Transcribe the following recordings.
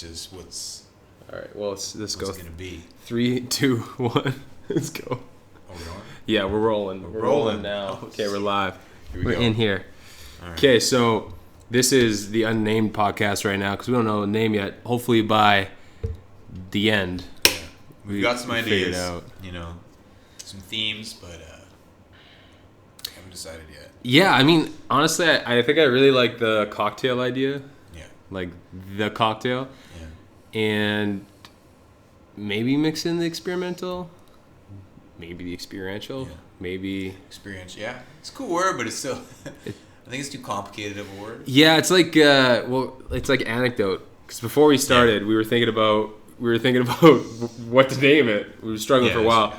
It's just what's All right. Well, let's go. what's it gonna be. 3, 2, 1. Let's go. Oh, we're on? Yeah, we're rolling. We're rolling now. Oh, Okay, we're live. Here we We're go. in here. All right. Okay, so this is the unnamed podcast right now because we don't know the name yet. Hopefully by the end, Yeah. We've got some we figured ideas. out. You know, some themes, but haven't decided yet. Yeah, I mean, honestly, I think I really like the cocktail idea, Yeah. like the cocktail, Yeah. and maybe mix in the experimental, maybe the experiential, Yeah. maybe. Experience. Yeah. It's a cool word, but it's still. I think it's too complicated of a word. Yeah, it's like it's like anecdote. Because before we started, we were thinking about what to name it. We were struggling for a while,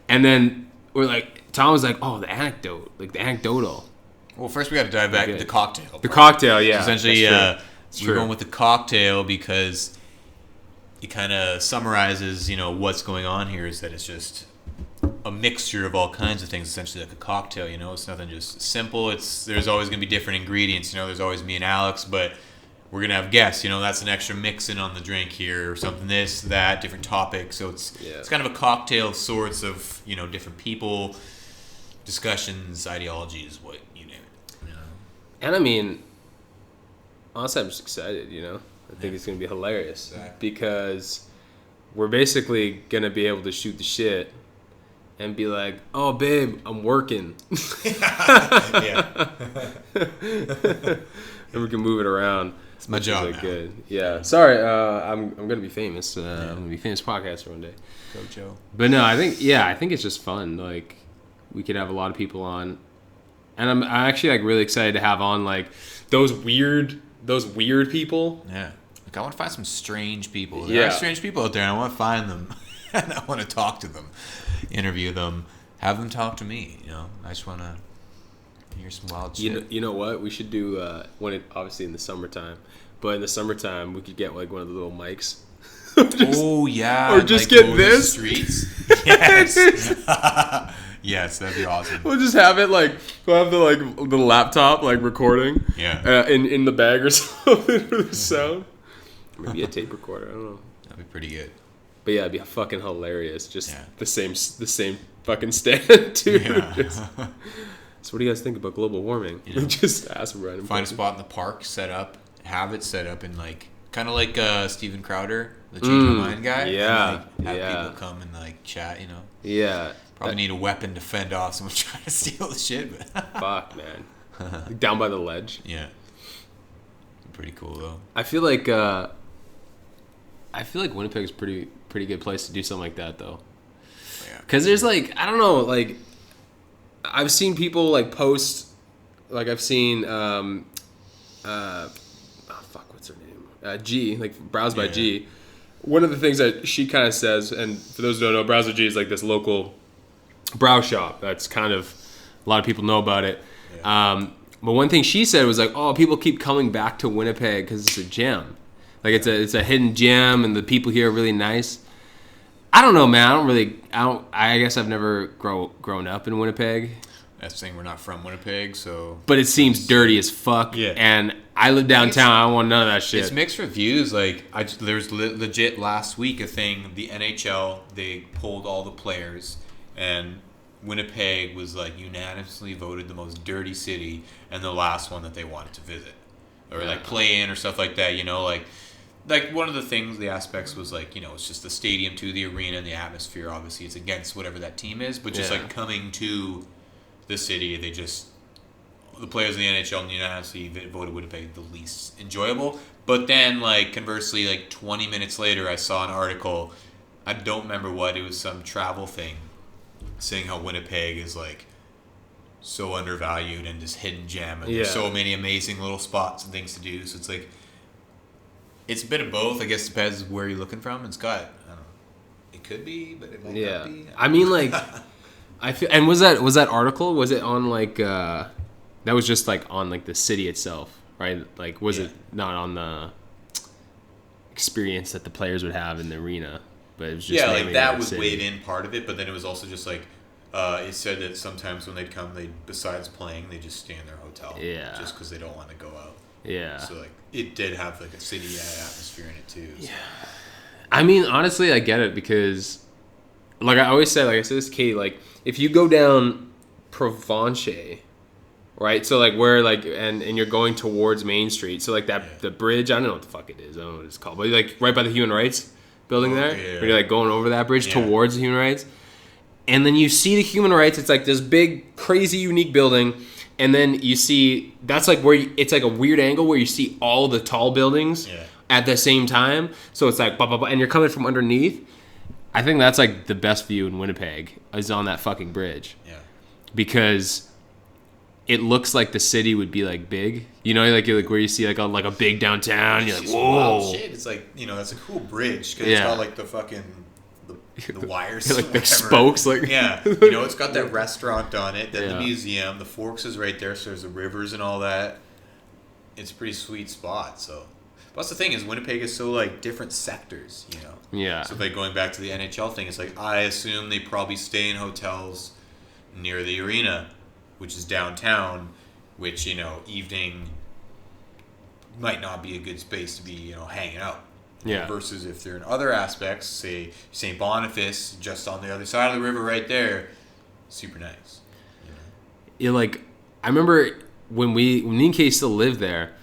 and then we're like, Tom was like, "Oh, the anecdote, like the anecdotal." Well, first we got to dive back to the cocktail. The cocktail, yeah. Essentially, that's we're going with the cocktail because it kind of summarizes, what's going on here is that it's just a mixture of all kinds of things, essentially like a cocktail, It's nothing just simple. There's always going to be different ingredients, There's always me and Alex, but we're going to have guests, that's an extra mixing on the drink here or something, this, that, different topics. So it's kind of a cocktail of sorts of, different people, discussions, ideologies, what you name it. And I mean, honestly, I'm just excited, I think it's going to be hilarious because we're basically going to be able to shoot the shit and be like, "Oh, babe, I'm working." Yeah. And we can move it around. It's my job now. Good. Yeah. Sorry, I'm going to be famous. I'm going to be famous podcaster one day. Go, Joe. But no, I think it's just fun. Like, we could have a lot of people on. And I'm actually like really excited to have on like those weird people. Yeah. Like I want to find some strange people. Yeah. There are strange people out there, and I want to find them, and I want to talk to them, interview them, have them talk to me. I just want to hear some wild shit. You know what? We should do obviously in the summertime, but in the summertime we could get like one of the little mics. Oh yeah. Or just like, get go to this. the streets. Yes. Yes, that'd be awesome. We'll just have it like we'll have the laptop like recording. Yeah. In the bag or something for the sound. Maybe a tape recorder. I don't know. That'd be pretty good. But yeah, it'd be fucking hilarious. Just Yeah. the same fucking stand, dude. Yeah. So what do you guys think about global warming? Just ask them random. Find a questions. spot in the park, have it set up in like kind of like Steven Crowder, the Change My Mind guy. Yeah. And, have people come and like chat. Yeah. Probably need a weapon to fend off someone trying to steal the shit. But Fuck, man. Like down by the ledge. Yeah. Pretty cool though. I feel like Winnipeg's pretty good place to do something like that though. Yeah. Cause there's like I don't know like I've seen people like post like I've seen fuck what's her name G like Browse by G. One of the things that she kind of says, and for those who don't know, Browse by G is like this local brow shop that's kind of a lot of people know about it. Yeah. But one thing she said was like, "Oh, people keep coming back to Winnipeg because it's a gem, like it's a hidden gem, and the people here are really nice." I don't know, man. I guess I've never grown up in Winnipeg. That's the thing. We're not from Winnipeg, so. But it seems dirty as fuck. Yeah. And I live downtown. I don't want none of that shit. It's mixed reviews. Like there's legit last week a thing. The NHL they polled all the players, and Winnipeg was like unanimously voted the most dirty city and the last one that they wanted to visit or like play in or stuff like that. Like one of the things, the aspects was like it's just the stadium to the arena and the atmosphere. Obviously, it's against whatever that team is, but just like coming to the city, the players in the NHL unanimously voted Winnipeg the least enjoyable. But then, like, conversely, like 20 minutes later, I saw an article, I don't remember what, it was some travel thing, saying how Winnipeg is, like, so undervalued and just hidden gem, and there's so many amazing little spots and things to do. So it's like, it's a bit of both. I guess it depends where you're looking from. It's got, I don't know, it could be, but it might not be. I mean, like, I feel, and was that article? Was it on like that was just like on like the city itself, right? Like, was it not on the experience that the players would have in the arena? But it was just like that was city. weighed in part of it, but then it was also just like it said that sometimes when they'd come, besides playing, they just stay in their hotel, just because they don't want to go out. Yeah. So like it did have like a city atmosphere in it too. So. Yeah. I mean, honestly, I get it because, like I always say, like I said this to Kate, like if you go down Provencher, right? So like where like and you're going towards Main Street, so like that the bridge, I don't know what the fuck it is, I don't know what it's called, but like right by the Human Rights building there, yeah. where you're like going over that bridge towards the Human Rights, and then you see the Human Rights. It's like this big, crazy, unique building. And then you see, that's like where it's like a weird angle where you see all the tall buildings at the same time. So it's like, blah, blah, blah, and you're coming from underneath. I think that's like the best view in Winnipeg is on that fucking bridge. Yeah. Because it looks like the city would be like big. You know, like where you see like a big downtown. You're like, whoa. Shit. It's like, that's a cool bridge because it's got like the fucking... The wires, like the spokes, like it's got that restaurant on it, then the museum, the Forks is right there, so there's the rivers and all that. It's a pretty sweet spot. So, but that's the thing is Winnipeg is so like different sectors, Yeah. So like going back to the NHL thing, it's like I assume they probably stay in hotels near the arena, which is downtown, which evening might not be a good space to be hanging out. Yeah. Versus if they're in other aspects, say St. Boniface, just on the other side of the river right there, super nice. Yeah, like I remember when me and Kay still lived there,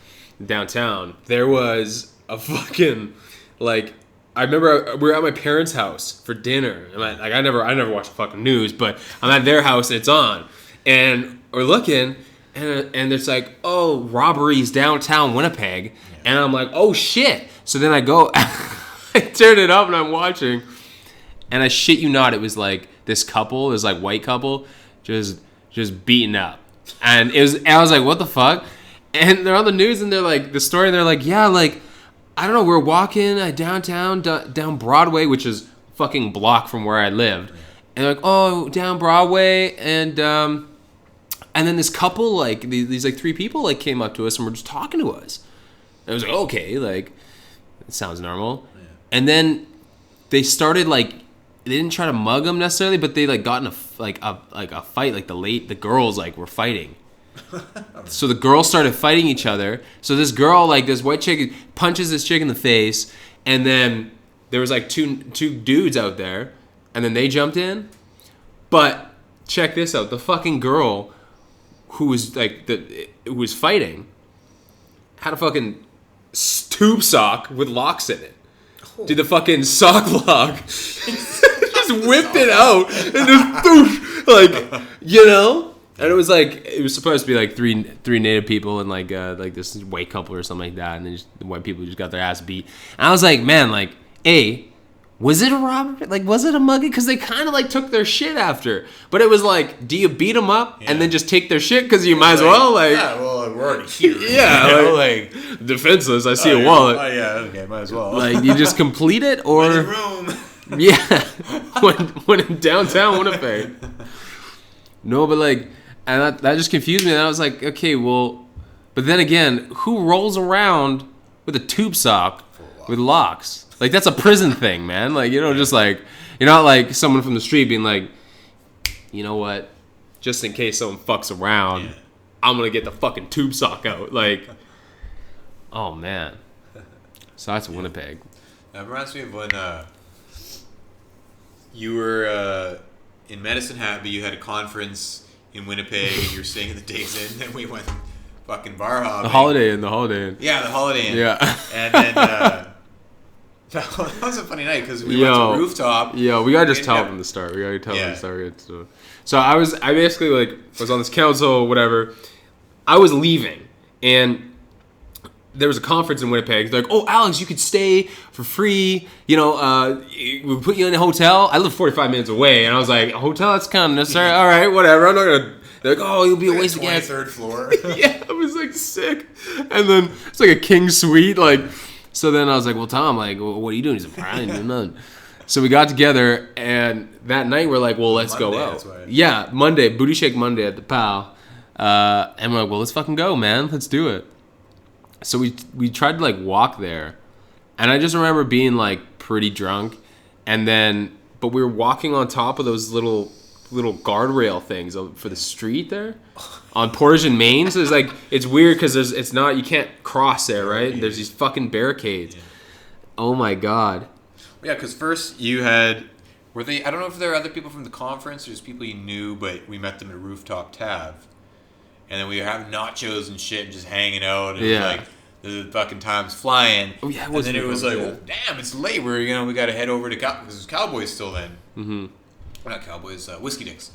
downtown, there was a fucking like I remember we were at my parents' house for dinner. I never watched the fucking news, but I'm at their house and it's on, and we're looking, and it's like, oh, robberies downtown Winnipeg, and I'm like, oh shit. So then I go, I turn it up and I'm watching, and I shit you not, it was like this couple, this like white couple, just beaten up, and I was like, what the fuck? And they're on the news and they're like the story. And they're like, yeah, like I don't know, we're walking downtown down Broadway, which is fucking block from where I lived, and they're like, oh, down Broadway, and then this couple like these like three people like came up to us and were just talking to us. And I was like, okay, like. It sounds normal. Yeah. And then they started like they didn't try to mug them necessarily, but they like got in a fight. Like the girls like were fighting. So the girls started fighting each other. So this girl, like this white chick, punches this chick in the face, and then there was like two dudes out there, and then they jumped in. But check this out: the fucking girl who was like who was fighting had a fucking tube sock with locks in it. Oh. Dude, the fucking sock lock just whipped it out and just like and it was supposed to be like three native people and like this white couple or something like that, and then the white people just got their ass beat. And I was like, man, like was it a robbery? Like, was it a mugging? Because they kind of like took their shit after. But it was like, do you beat them up and then just take their shit? Because you might as well, like... Yeah, well, we're already here. Yeah, like defenseless. I see a wallet. Oh, yeah, okay, might as well. Like, you just complete it, or... room. Yeah, when in downtown Winnipeg. No, but like... And that just confused me. And I was like, okay, well... But then again, who rolls around with a tube sock with locks? Like, that's a prison thing, man. Like, just like... You're not like someone from the street being like, you know what? Just in case someone fucks around, I'm going to get the fucking tube sock out. Like, oh, man. So that's Winnipeg. That reminds me of when you were in Medicine Hat, but you had a conference in Winnipeg, and you were staying at the Days Inn, and we went fucking bar hopping. The Holiday Inn. Yeah, the Holiday Inn. Yeah. And then... that was a funny night because we went to Rooftop. Yeah, we gotta just tell them the start. We gotta tell them the start. So I basically like was on this council, whatever. I was leaving, and there was a conference in Winnipeg. They're like, "Oh, Alex, you could stay for free. We put you in a hotel." I live 45 minutes away, and I was like, "A hotel? That's kind of necessary. All right, whatever. I'm not gonna." They're like, "Oh, you'll be a waste of gas." 23rd floor. Yeah, I was like sick, and then it's like a king suite, like. So then I was like, well, Tom, like, what are you doing? He's like, I ain't doing nothing. So we got together, and that night we're like, well, let's go out. Yeah, Monday, Booty Shake Monday at the PAL. And we're like, well, let's fucking go, man. Let's do it. So we tried to, like, walk there. And I just remember being, like, pretty drunk. And then, but we were walking on top of those little little guardrail things for the street there on Portage and Main. So it's weird because you can't cross there, right? There's these fucking barricades. Yeah. Oh my god. Yeah, because first you had I don't know if there are other people from the conference or just people you knew, but we met them at Rooftop Tav, and then we were having nachos and shit, and just hanging out. And it was like the fucking time's flying. Oh yeah, and then it was like, well, damn, it's late. We got to head over to because it was Cowboys still then. Mm-hmm. Not Cowboys, Whiskey Dicks.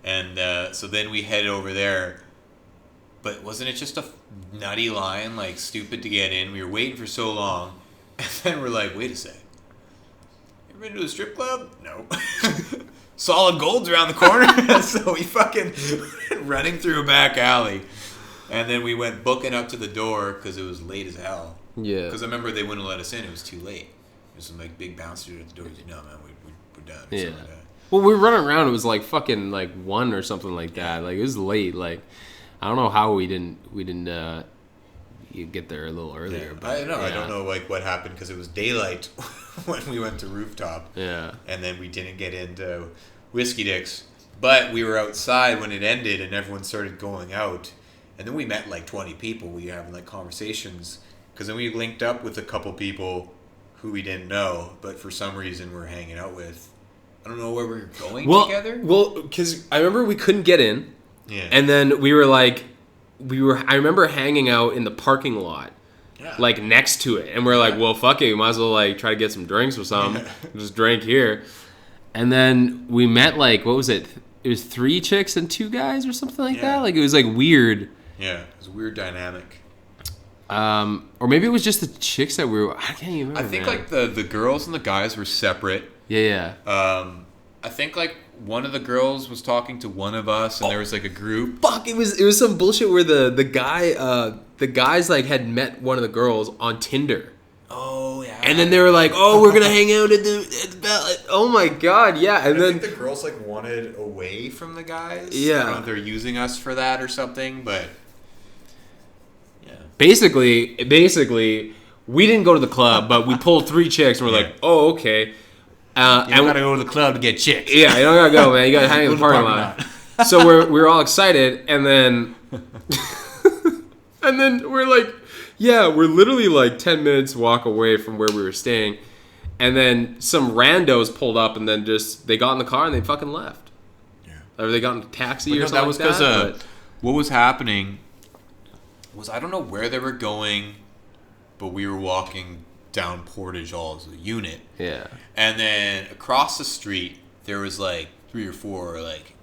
And so then we headed over there. But wasn't it just a nutty line, like stupid to get in? We were waiting for so long, and then we're like, wait a sec. You ever been to a strip club? No. Solid Gold's around the corner. So we fucking running through a back alley. And then we went booking up to the door because it was late as hell. Yeah. Because I remember they wouldn't let us in. It was too late. There's some like big bouncer at the door. He's like, no, man, we're done. Yeah. Like that. Well, we were running around. It was like fucking like 1 or something like that. Like it was late. Like I don't know how we didn't you get there a little earlier. Yeah. But I don't know like what happened because it was daylight when we went to Rooftop. Yeah. And then we didn't get into Whiskey Dicks, but we were outside when it ended, and everyone started going out. And then we met like 20 people. We were having like conversations because then we linked up with a couple people who we didn't know, but for some reason we're hanging out with. I don't know where we were going together. Well, because I remember we couldn't get in. Yeah. And then we were like, I remember hanging out in the parking lot, like next to it. And we're like, well, fuck it. We might as well like try to get some drinks or something. Just drink here. And then we met like, what was it? It was 3 chicks and 2 guys or something like that. Like it was like weird. Yeah, it was a weird dynamic. Or maybe it was just the chicks that we were. I can't even remember. I think like the girls and the guys were separate. Yeah. I think like one of the girls was talking to one of us, and there was like a group. Fuck! It was some bullshit where the guys like had met one of the girls on Tinder. Oh yeah. And then they were like, "Oh, we're gonna hang out at the oh my god, yeah!" And then I think the girls like wanted away from the guys. Yeah. I don't know if they're using us for that or something, but. Basically, we didn't go to the club, but we pulled 3 chicks, and we're like, oh, okay. You gotta go to the club to get chicks. Yeah, you don't gotta go, man. You gotta hang in the parking lot. So we're all excited, and then we're like, yeah, we're literally like 10 minutes walk away from where we were staying, and then some randos pulled up, and then they got in the car and they fucking left. Yeah. Or they got in a taxi or something. That was because what was happening. I don't know where they were going, but we were walking down Portage all as a unit. Yeah. And then across the street, there was like 3 or 4, like,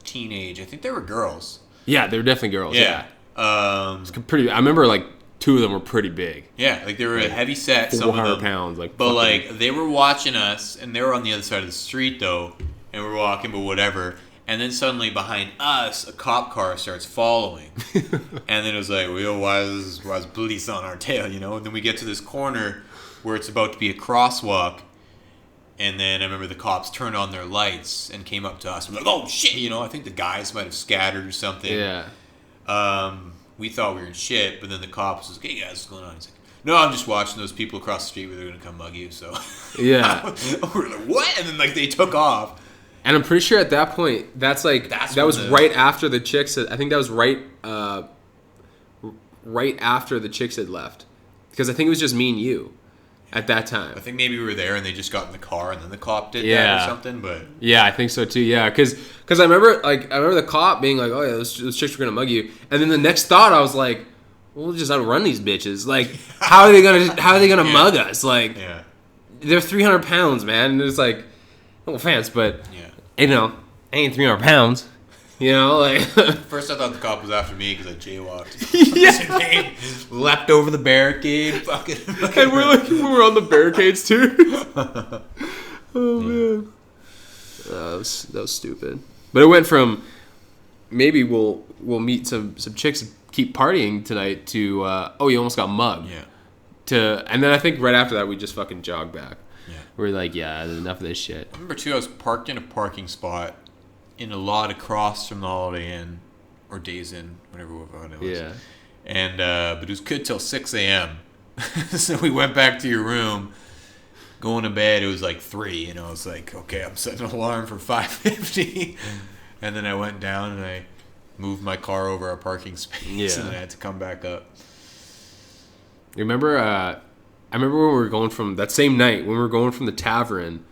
teenage. I think they were girls. Yeah, they were definitely girls. Yeah. It's pretty. I remember like 2 of them were pretty big. Yeah, like they were a heavy set. 400 pounds, like. But like they were watching us, and they were on the other side of the street though, and we're walking, but whatever. And then suddenly behind us, a cop car starts following. And then it was like, well, why is police on our tail, And then we get to this corner where it's about to be a crosswalk. And then I remember the cops turned on their lights and came up to us. We're like, oh, shit, I think the guys might have scattered or something. Yeah. We thought we were in shit, but then the cops was like, hey, guys, what's going on? He's like, no, I'm just watching those people across the street where they're going to come mug you. So yeah. We're like, what? And then like they took off. And I'm pretty sure at that point, that was right after the chicks. I think that was right after the chicks had left, because I think it was just me and you at that time. I think maybe we were there and they just got in the car and then the cop did that or something. But yeah, I think so too. Yeah, because I remember the cop being like, "Oh yeah, those chicks were gonna mug you," and then the next thought I was like, "We'll just outrun these bitches. Like, how are they gonna mug us? Like, they're 300 pounds, man." And it's like, no offense, but. I ain't 300 pounds. Like. First, I thought the cop was after me because I jaywalked. Yeah. Leapt over the barricade. Fucking. And we were on the barricades too. Oh man. That was stupid. But it went from maybe we'll meet some chicks and keep partying tonight to you almost got mugged. Yeah. And then I think right after that we just fucking jogged back. We're like, yeah, there's enough of this shit. I remember, too, I was parked in a parking spot in a lot across from the Holiday Inn, or Days Inn, whatever it was. Yeah. And, but it was good till 6 a.m. So we went back to your room, going to bed, it was like 3, and I was like, okay, I'm setting an alarm for 5:50, and then I went down and I moved my car over a parking space, and then I had to come back up. You remember? I remember when we were going from that same night when we were going from the tavern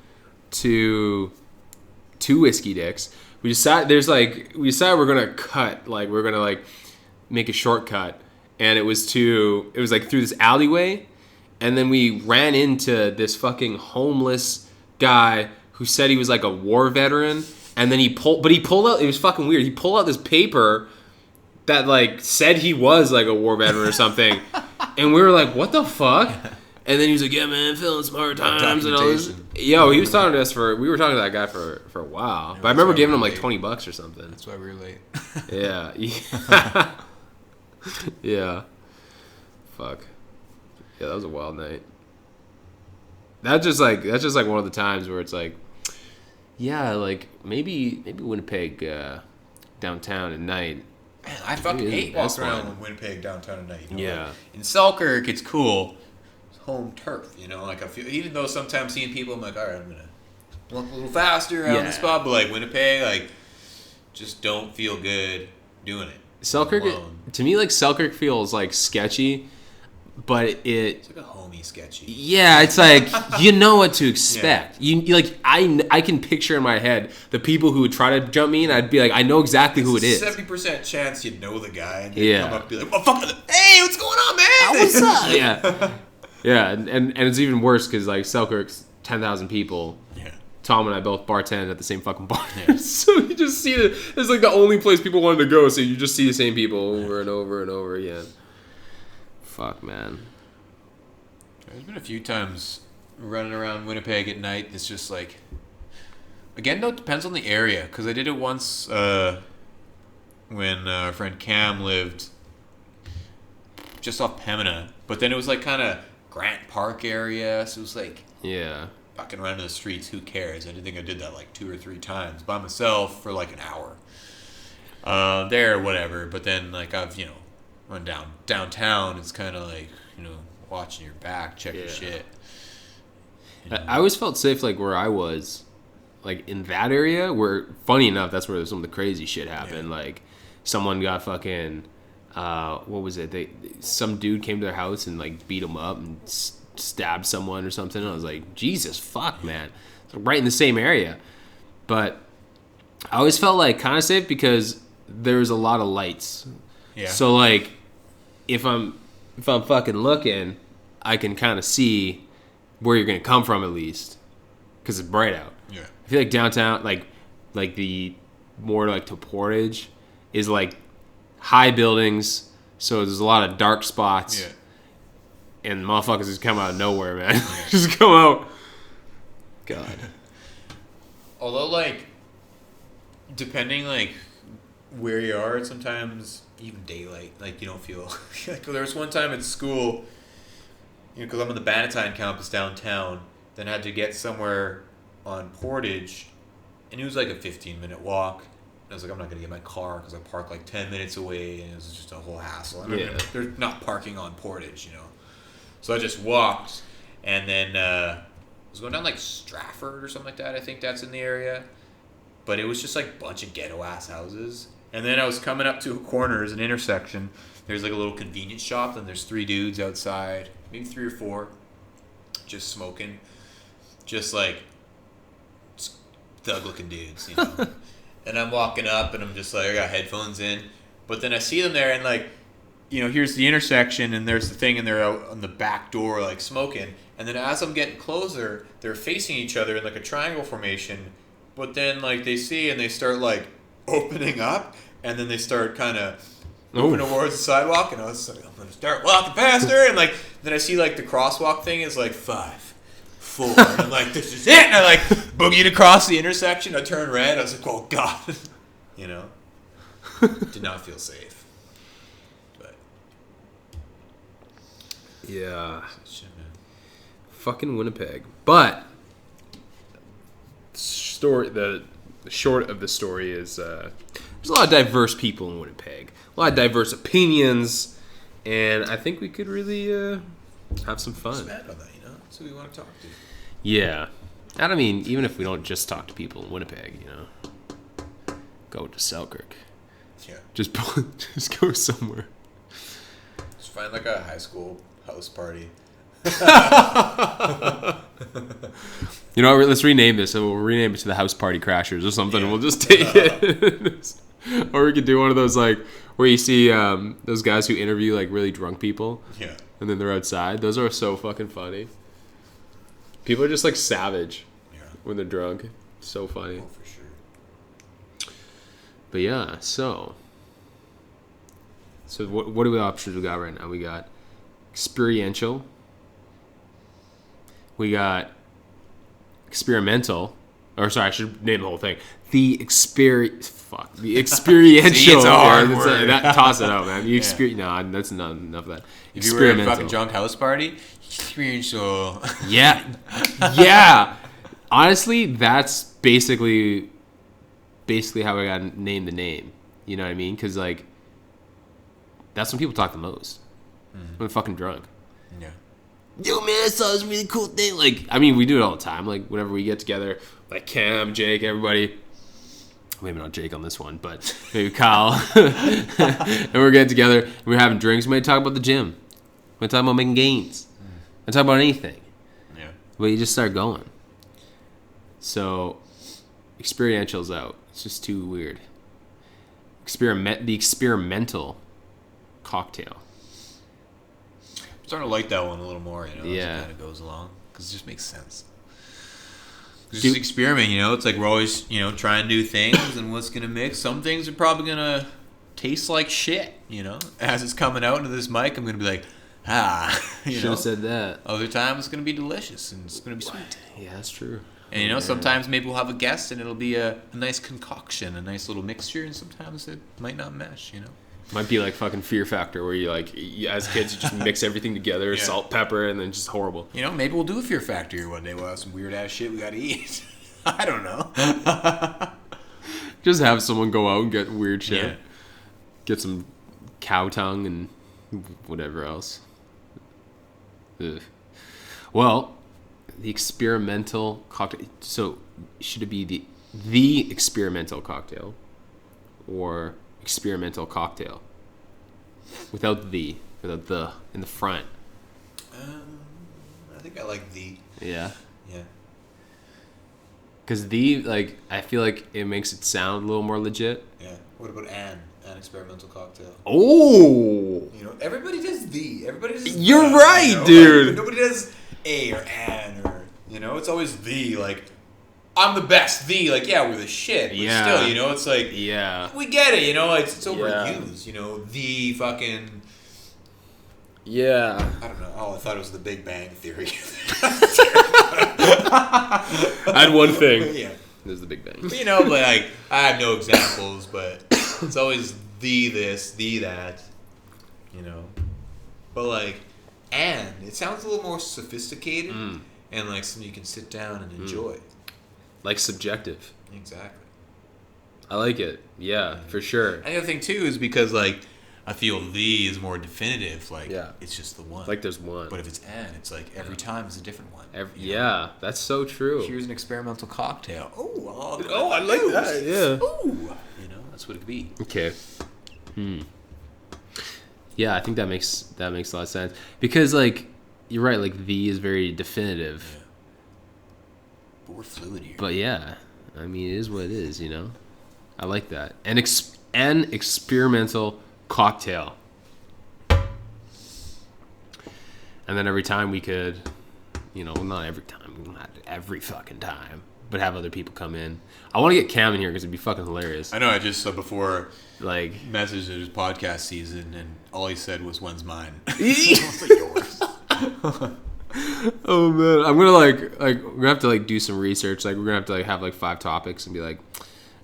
to Whiskey Dicks. We decided we're gonna cut, like we're gonna like make a shortcut, and it was like through this alleyway, and then we ran into this fucking homeless guy who said he was like a war veteran, and then he pulled out, it was fucking weird. He pulled out this paper that like said he was like a war veteran or something, and we were like, what the fuck? And then he was like, yeah, man, feeling some hard times and all this. Yo, he was talking to us we were talking to that guy for a while. But I remember giving him like $20 or something. That's why we were late. Yeah. Yeah. Fuck. Yeah, that was a wild night. That's just like one of the times where it's like, yeah, like maybe Winnipeg downtown at night. Man, I fucking hate walking around fun. Winnipeg downtown at night. Yeah. Like, in Selkirk, it's cool. Home turf, like I feel, even though sometimes seeing people, I'm like, all right, I'm gonna walk a little faster around the spot, but like Winnipeg, like just don't feel good doing it. Selkirk, to me, like Selkirk feels like sketchy, but it's like a homey sketchy. Yeah, it's like you know what to expect. Yeah. You like I can picture in my head the people who would try to jump me, and I'd be like, I know exactly who it is. 70% chance you'd know the guy, and you'd come up and be like, well, fuck, hey, what's going on, man? What's up? Yeah. Yeah, and it's even worse because like Selkirk's 10,000 people. Yeah. Tom and I both bartend at the same fucking bar. Yeah. So you just see it's like the only place people wanted to go. So you just see the same people over and over and over again. Fuck, man. There's been a few times running around Winnipeg at night. It's just like, again, though, it depends on the area. Because I did it once when our friend Cam lived just off Pembina. But then it was like kind of Grant Park area, so it was like, yeah, fucking around in the streets, who cares? I think I did that like 2 or 3 times by myself for like an hour. There, whatever. But then like I've, run downtown, it's kind of like, watching your back, check your shit. I always felt safe like where I was, like in that area where, funny enough, that's where some of the crazy shit happened. Yeah. Like someone got fucking... what was it? Some dude came to their house and like beat them up and stabbed someone or something. And I was like, Jesus fuck, man! Right in the same area. But I always felt like kind of safe because there was a lot of lights. Yeah. So like, if I'm fucking looking, I can kind of see where you're gonna come from at least, because it's bright out. Yeah. I feel like downtown, like the more like to Portage, is like high buildings, so there's a lot of dark spots. Yeah. And motherfuckers just come out of nowhere, man. Just come out. God. Although, like, depending, like, where you are, sometimes even daylight, like, you don't feel... like, there was one time at school, because I'm on the Bannatyne campus downtown, then I had to get somewhere on Portage, and it was like a 15-minute walk. I was like, I'm not going to get my car because I parked like 10 minutes away, and it was just a whole hassle. They're not parking on Portage, So I just walked, and then I was going down like Stratford or something like that. I think that's in the area. But it was just like a bunch of ghetto-ass houses. And then I was coming up to a corner, there's an intersection. There's like a little convenience shop, and there's 3 dudes outside, maybe 3 or 4, just smoking. Just like thug-looking dudes, And I'm walking up, and I'm just like, I got headphones in. But then I see them there, and like, here's the intersection, and there's the thing, and they're out on the back door, like, smoking. And then as I'm getting closer, they're facing each other in like a triangle formation. But then, like, they see, and they start, like, opening up, and then they start kind of moving towards the sidewalk, and I was like, I'm going to start walking faster. And, like, then I see, like, the crosswalk thing is, like, 5, 4, and I'm like, this is it. And I like boogied across the intersection. I turned red. I was like, oh God, did not feel safe. But yeah, shit, man. Fucking Winnipeg. But the short of the story is there's a lot of diverse people in Winnipeg, a lot of diverse opinions, and I think we could really have some fun. Expand on that, That's who we want to talk to. Yeah. And I mean, even if we don't just talk to people in Winnipeg, you know, go to Selkirk. Yeah. Just go somewhere. Just find like a high school house party. You know what? Let's rename this. So we'll rename it to the House Party Crashers or something. Yeah. We'll just take it. Or we could do one of those like where you see those guys who interview like really drunk people. Yeah. And then they're outside. Those are so fucking funny. People are just like savage when they're drunk. So funny. Oh, for sure. But yeah, so what are the options we got right now? We got experiential. We got experimental. Or sorry, I should name the whole thing. The experiential. See, it's a hard word. Toss it out, man. No, that's not enough of that. If you were at a fucking drunk house party, experiential. Yeah. Yeah. Honestly, that's basically how I got named the name. You know what I mean? Because, like, that's when people talk the most. When they're fucking drunk. Yeah. Yo, man, I saw this really cool thing. Like, I mean, we do it all the time. Like, whenever we get together, like Cam, Jake, everybody. Maybe not Jake on this one, but maybe Kyle. And we're getting together, and we're having drinks. We might talk about the gym. We might talk about making gains. We might talk about anything. Yeah. But you just start going. So, experiential's out. It's just too weird. The experimental cocktail. I'm starting to like that one a little more, you know, Yeah. as it kind of goes along. Because it just makes sense. Just experiment, you know. It's like we're always, you know, trying new things and what's going to mix. Some things are probably going to taste like shit, you know. As it's coming out into this mic, I'm going to be like, you Should know. have said that. Other times it's going to be delicious and it's going to be sweet. Yeah, that's true. And, you know, sometimes maybe we'll have a guest and it'll be a nice concoction, a nice little mixture. And sometimes it might not mesh, you know. Might be like fucking Fear Factor, where as kids, you just mix everything together, salt, pepper, and then just horrible. You know, maybe we'll do a Fear Factory one day. We'll have some weird ass shit we gotta eat. I don't know. Just have someone go out and get weird shit. Yeah. Get some cow tongue and whatever else. Ugh. Well, the experimental cocktail. So, should it be the experimental cocktail or experimental cocktail without the in the front? I think I like the. Yeah. Yeah. Because I feel like it makes it sound a little more legit. Yeah. What about an experimental cocktail? Oh, You know, everybody does the. Everybody does. You're the, right, you know? dude. Like, nobody does a or an or, you know, it's always the. Like, I'm the best. The, like, yeah, we're the shit. But Yeah. still, you know, it's like. yeah, We get it, you know, it's Yeah. overused, you know, the fucking. yeah. I don't know. Oh, I thought it was the Big Bang Theory. I had one thing. Yeah. There's the Big Bang. But, you know, like, I have no examples, but it's always the this, the that, you know. But, like, and it sounds a little more sophisticated and like something you can sit down and enjoy. Like subjective. Exactly. I like it. Yeah, for sure. And the other thing, too, is because, like, I feel the is more definitive. Like, Yeah. it's just the one. Like there's one. But if it's an, it's like every time is a different one. You know? Yeah, that's so true. Here's an experimental cocktail. Oh, I like that. Yeah. Ooh. You know, that's what it could be. Okay. Yeah, I think that makes a lot of sense because like you're right. Like the is very definitive. Yeah. But we're fluid here. But yeah, I mean it is what it is. You know, I like that. An experimental cocktail. And then every time we could, you know, not every time, not every fucking time, but have other people come in. I want to get Cam in here because it'd be fucking hilarious. I know. I just before Like, messaged his podcast season, and all he said was, "When's mine?" It's like yours. oh man, I'm gonna like we're gonna have to like do some research. Like we're gonna have to like have like 5 topics and be like,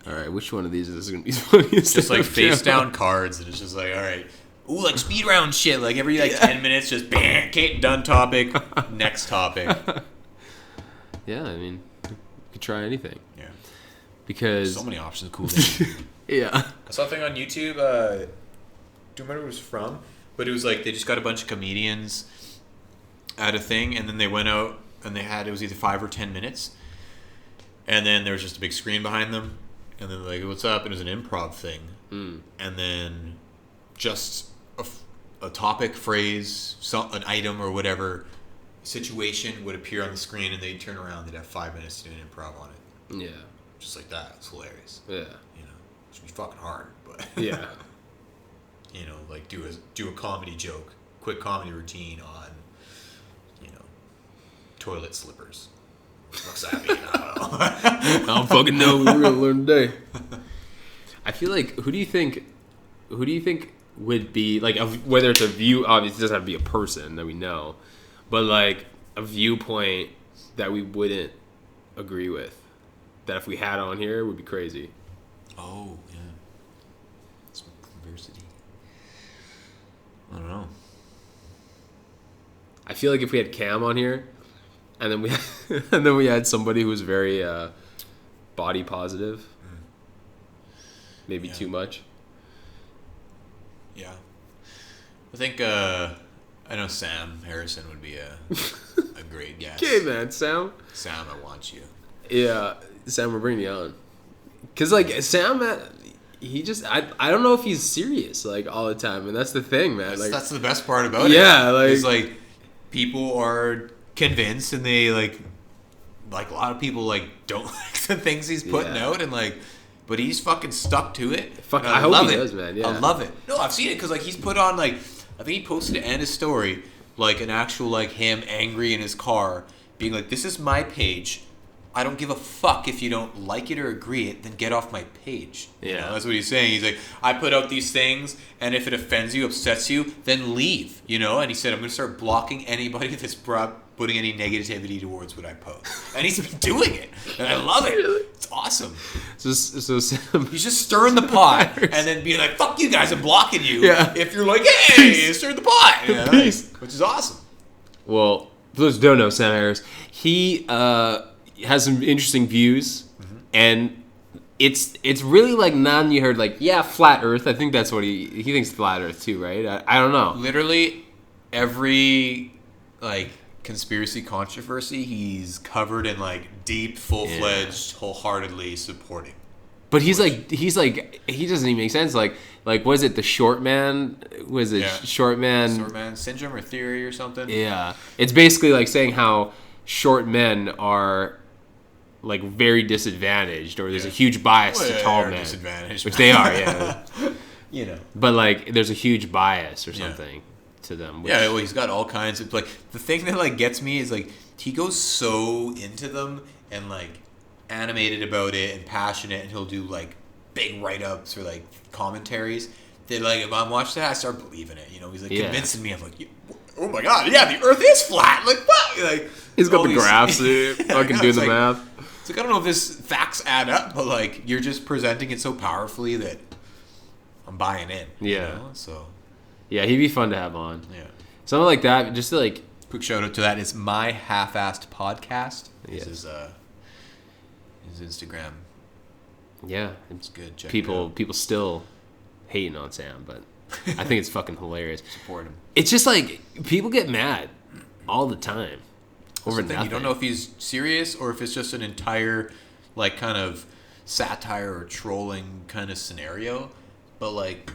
all right, which one of these is gonna be funniest? Just like face down cards, and it's just like, all right. Ooh, like speed round shit. Like every like 10 minutes, just bam, Kate, done topic, next topic. Yeah, I mean, you could try anything Yeah, because so many options. Cool things. yeah, I saw a thing on YouTube. Do you remember where it was from? But it was like they just got a bunch of comedians at a thing, and then they went out and it was either 5 or 10 minutes, and then there was just a big screen behind them, and then like, what's up? And it was an improv thing, and then just a topic, phrase, an item or whatever situation would appear on the screen, and they'd turn around. They'd have 5 minutes to do an improv on it. Yeah. Just like that. It's hilarious. Yeah. You know, it's be fucking hard, but Yeah. you know, like do a comedy joke, quick comedy routine on, you know, toilet slippers. What's that mean? I don't know. I don't fucking know. We're gonna learn today. I feel like who do you think would be like whether it's a view? Obviously, it doesn't have to be a person that we know, but like a viewpoint that we wouldn't agree with. That if we had on here would be crazy. Oh yeah, some diversity. I don't know. I feel like if we had Cam on here, and then we had somebody who was very body positive, maybe too much. Yeah, I think I know Sam Harrison would be a great guest. Okay, man, Sam. Sam, I want you. Yeah, Sam, we're bringing you on. Cause like Sam, he just I don't know if he's serious like all the time, and that's the thing, man. That's the best part about it. Yeah, it's like people are convinced, and they like a lot of people like don't like the things he's putting out, and like, but he's fucking stuck to it. Fuck, I hope he does, man. Yeah, I love it. No, I've seen it because like he's put on like I think he posted to end his story like an actual like him angry in his car, being like, "This is my page. I don't give a fuck if you don't like it or agree it, then get off my page." Yeah. You know, that's what he's saying. He's like, I put out these things, and if it offends you, upsets you, then leave. You know? And he said, I'm going to start blocking anybody that's putting any negativity towards what I post. And he's been doing it. And I love it. It's awesome. So Sam, He's just stirring the pot, and then being like, fuck you guys, I'm blocking you. Yeah. If you're like, hey, stir the pot. You know, Peace. which is awesome. well, for those who don't know, Sam Harris, he has some interesting views, and it's really like none you heard like, yeah, flat Earth. I think that's what he thinks flat Earth too, right? I don't know. Literally every like conspiracy controversy he's covered in like deep, full-fledged, wholeheartedly supporting. But he doesn't even make sense. Like was it the short man? Was it short man? Short man syndrome or theory or something? Yeah, it's basically like saying how short men are like very disadvantaged, or there's a huge bias to tall men, disadvantaged, which they are. Yeah, you know. but like there's a huge bias or something to them. Which, Well, he's got all kinds of like the thing that like gets me is like he goes so into them and like animated about it and passionate, and he'll do like big write-ups or like commentaries that like if I'm watching that I start believing it. You know, he's like convincing me. I'm like, oh my god, yeah, the Earth is flat. Like what? Like he's got the graphs, fucking doing the math. It's like I don't know if this facts add up, but like you're just presenting it so powerfully that I'm buying in. Yeah. You know? So. Yeah, he'd be fun to have on. Yeah. Something like that, just to like. Quick shout out to that. It's My Half-Assed Podcast. Yes. This is his Instagram. Yeah, It's good. Check people still hating on Sam, but I think it's fucking hilarious. Support him. It's just like people get mad all the time over nothing. You don't know if he's serious or if it's just an entire like kind of satire or trolling kind of scenario. But like,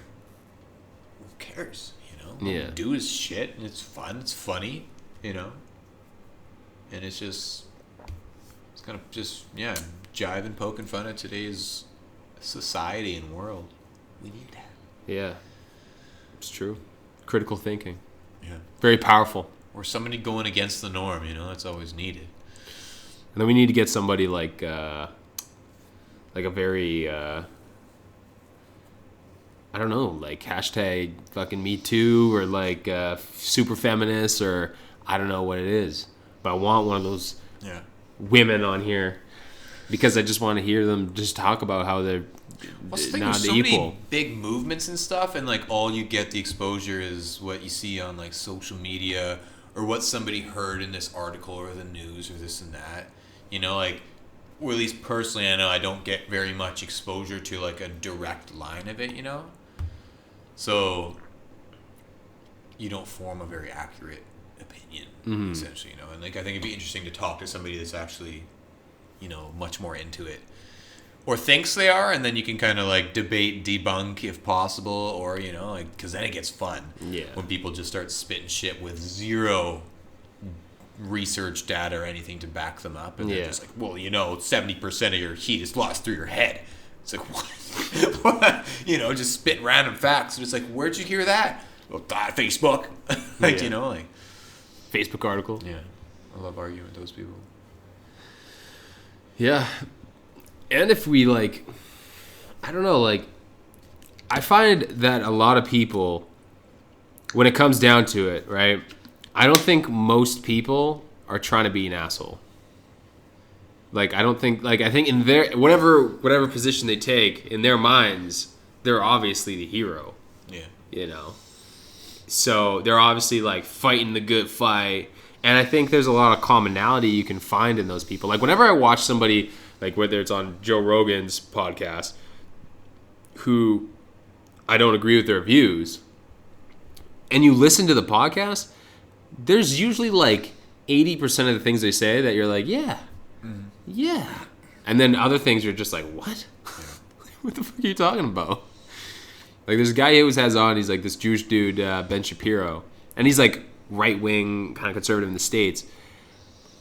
who cares? You know? Yeah. Do his shit and it's fun. It's funny. You know. And it's just, it's kind of just jiving, poking fun at today's society and world. We need that. Yeah, it's true. Critical thinking. Yeah. Very powerful. Or somebody going against the norm, you know, that's always needed. And then we need to get somebody like a very, I don't know, like hashtag fucking Me Too or like super feminist or I don't know what it is. But I want one of those women on here because I just want to hear them just talk about how they're not so equal. Many big movements and stuff, and like all you get the exposure is what you see on like social media or what somebody heard in this article or the news or this and that. You know, like, or at least personally, I know I don't get very much exposure to like a direct line of it, you know? So you don't form a very accurate opinion, essentially, and like I think it'd be interesting to talk to somebody that's actually, much more into it, or thinks they are, and then you can kind of like debate, debunk if possible, or like because then it gets fun. Yeah. When people just start spitting shit with zero research data or anything to back them up, and they're just like, well, 70% of your heat is lost through your head. It's like, what? What? Just spit random facts. And it's like, where'd you hear that? Well, Facebook. Like, like Facebook article. Yeah. I love arguing with those people. Yeah. And if we I don't know, I find that a lot of people, when it comes down to it, right? I don't think most people are trying to be an asshole. I don't think, I think in their, whatever position they take, in their minds, they're obviously the hero. Yeah. So they're obviously, fighting the good fight. And I think there's a lot of commonality you can find in those people. Whenever I watch somebody, whether it's on Joe Rogan's podcast, who I don't agree with their views, and you listen to the podcast, there's usually 80% of the things they say that you're like, yeah. Yeah. And then other things you're just like, what? What the fuck are you talking about? There's a guy he always has on, he's this Jewish dude, Ben Shapiro. And he's right-wing, kind of conservative in the States.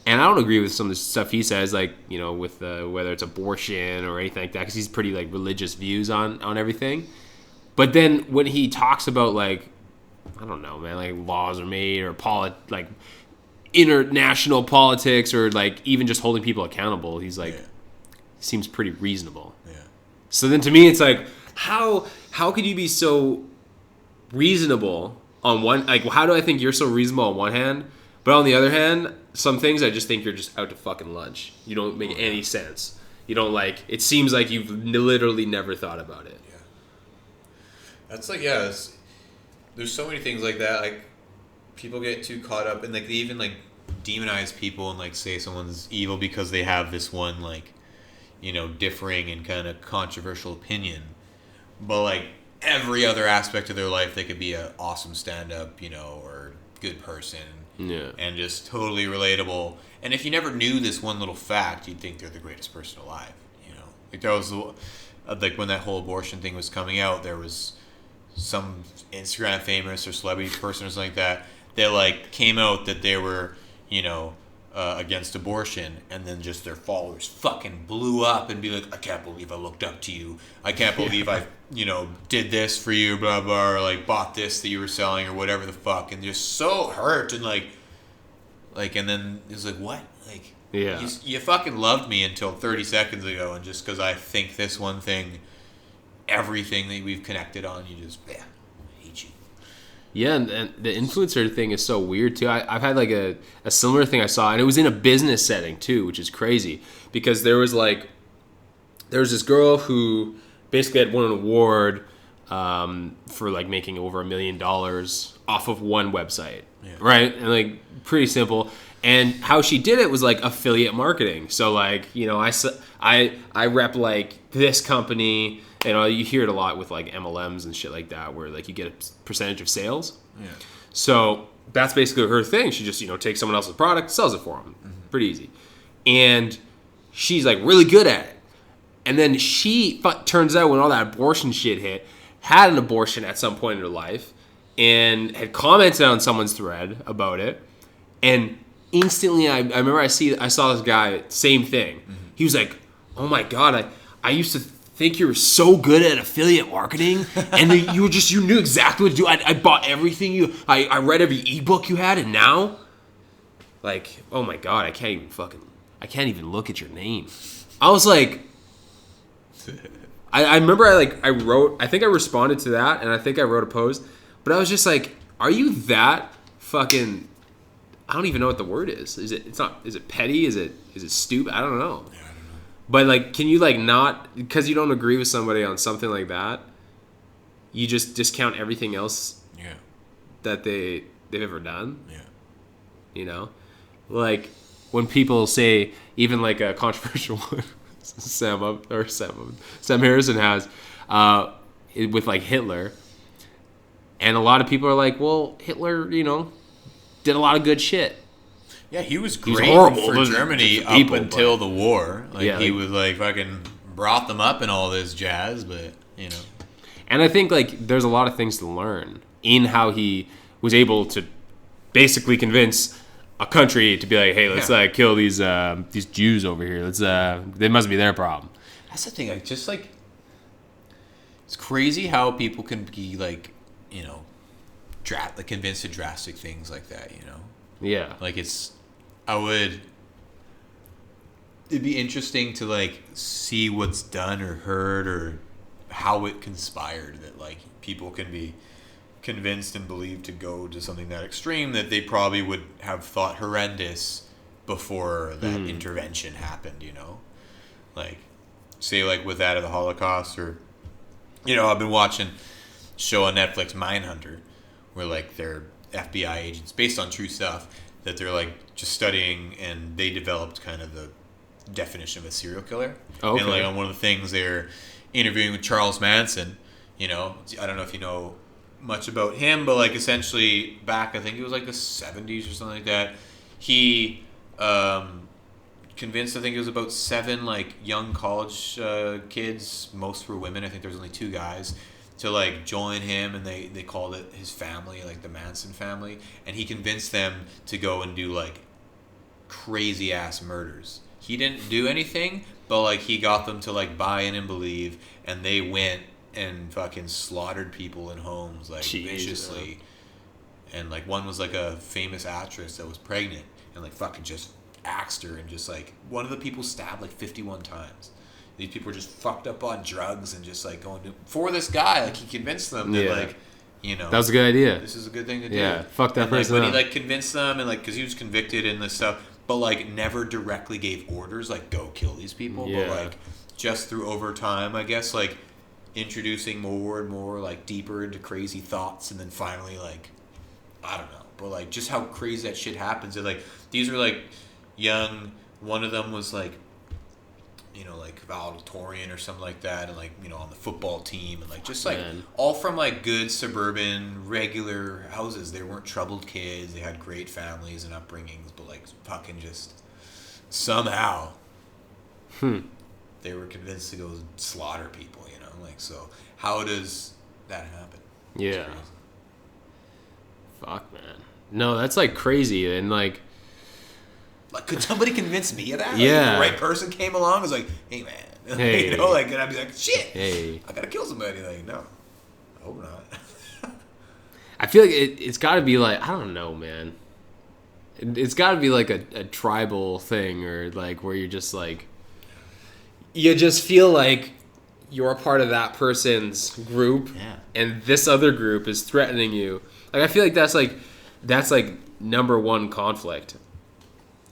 And I don't agree with some of the stuff he says, with whether it's abortion or anything like that, because he's pretty religious views on everything. But then when he talks about I don't know, man, laws are made or international politics or even just holding people accountable, he's seems pretty reasonable. Yeah. So then to me it's how could you be so reasonable on one, how do I think you're so reasonable on one hand, but on the other hand, some things I just think you're just out to fucking lunch. You don't make any sense. You don't it seems like you've literally never thought about it. Yeah. That's there's so many things like that. People get too caught up and they even demonize people and say someone's evil because they have this one differing and kind of controversial opinion. But every other aspect of their life, they could be an awesome stand-up, or good person. Yeah. And just totally relatable. And if you never knew this one little fact, you'd think they're the greatest person alive. That was when that whole abortion thing was coming out, there was some Instagram famous or celebrity person or something like that came out that they were against abortion, and then just their followers fucking blew up and be like, I can't believe I looked up to you, I can't believe I did this for you, blah blah, or bought this that you were selling or whatever the fuck, and just so hurt and and then it's what yeah, you fucking loved me until 30 seconds ago, and just because I think this one thing, everything that we've connected on, you just I hate you. Yeah, and the influencer thing is so weird too. I've had a similar thing I saw, and it was in a business setting too, which is crazy because there was this girl who basically had won an award for making over $1 million off of one website, right? And pretty simple. And how she did it was affiliate marketing. So I rep this company. You hear it a lot with MLMs and shit like that, where you get a percentage of sales. Yeah. So that's basically her thing. She just takes someone else's product, sells it for them. Mm-hmm. Pretty easy. And she's really good at it. And then she turns out when all that abortion shit hit, had an abortion at some point in her life, and had commented on someone's thread about it, and instantly I remember I saw this guy, same thing. Mm-hmm. He was like, oh my god, I used to think you were so good at affiliate marketing, and you knew exactly what to do. I bought everything I read every ebook you had, and now oh my god, I can't even look at your name. I was I remember I think I responded to that, and I think I wrote a post, but I was just are you that fucking, I don't even know what the word is. Is it petty? Is it stupid? I don't know. Yeah, I don't know. But can you not, because you don't agree with somebody on something like that, you just discount everything else that they've ever done? Yeah. When people say, even a controversial one Sam Harrison has with Hitler, and a lot of people are well, Hitler, did a lot of good shit. Yeah, he was He's great horrible for to Germany people, up until the war. Like Yeah, he like- was like fucking brought them up and all this jazz, but you know. And I think like there's a lot of things to learn in how he was able to basically convince a country to be like, hey, let's Yeah. kill these Jews over here. Let's they must be their problem. That's the thing. Like, just like it's crazy how people can be like, you know, like convinced to drastic things like that. You know, Yeah. like it'd be interesting to like see what's done or heard or how it conspired that like people can be convinced and believed to go to something that extreme that they probably would have thought horrendous before that intervention happened, you know? Like, say, like, with that of the Holocaust, or, you know, I've been watching a show on Netflix, Mindhunter, where, like, they're FBI agents, based on true stuff, that they're, like, just studying, and they developed kind of the definition of a serial killer. Okay. And, like, on one of the things they're interviewing with Charles Manson, you know, I don't know if you know much about him, but like essentially back, I think it was like the 70s or something like that, he convinced, I think it was about 7 like young college kids, most were women, I think there's only 2 guys, to like join him, and they called it his family, like the Manson family, and he convinced them to go and do like crazy ass murders. He didn't do anything, but like he got them to like buy in and believe, and they went and fucking slaughtered people in homes like Jeez, viciously. And like one was like a famous actress that was pregnant and like fucking just axed her, and just like one of the people stabbed like 51 times. These people were just fucked up on drugs and just like going to for this guy. Like he convinced them that like, you know, That was a good idea. this is a good thing to do. Yeah, fuck that And, like, person but he up. like convinced them, and like because he was convicted and this stuff, but like never directly gave orders like go kill these people. Yeah. But like just through over time, I guess, like introducing more and more like deeper into crazy thoughts, and then finally like I don't know, but like just how crazy that shit happens. And like these are like young. One of them was like, you know, like valedictorian or something like that, and like, you know, on the football team, and like just like Man. all from like good suburban regular houses. They weren't troubled kids. They had great families and upbringings, but like fucking just somehow they were convinced to go slaughter people. You know, like, so how does that happen? It's Yeah. crazy. Fuck, man. No, that's like crazy, and like Like, could somebody convince me of that? Like, Yeah. if the right person came along, was like, hey man, Hey. you know, like, and I'd be like, shit, hey. I gotta kill somebody. Like, no, I hope not. I feel like it's got to be like, I don't know, man. It's got to be like a tribal thing, or like where you're just like, you just feel like you're a part of that person's group, Yeah. and this other group is threatening you. Like I feel like that's like number one conflict.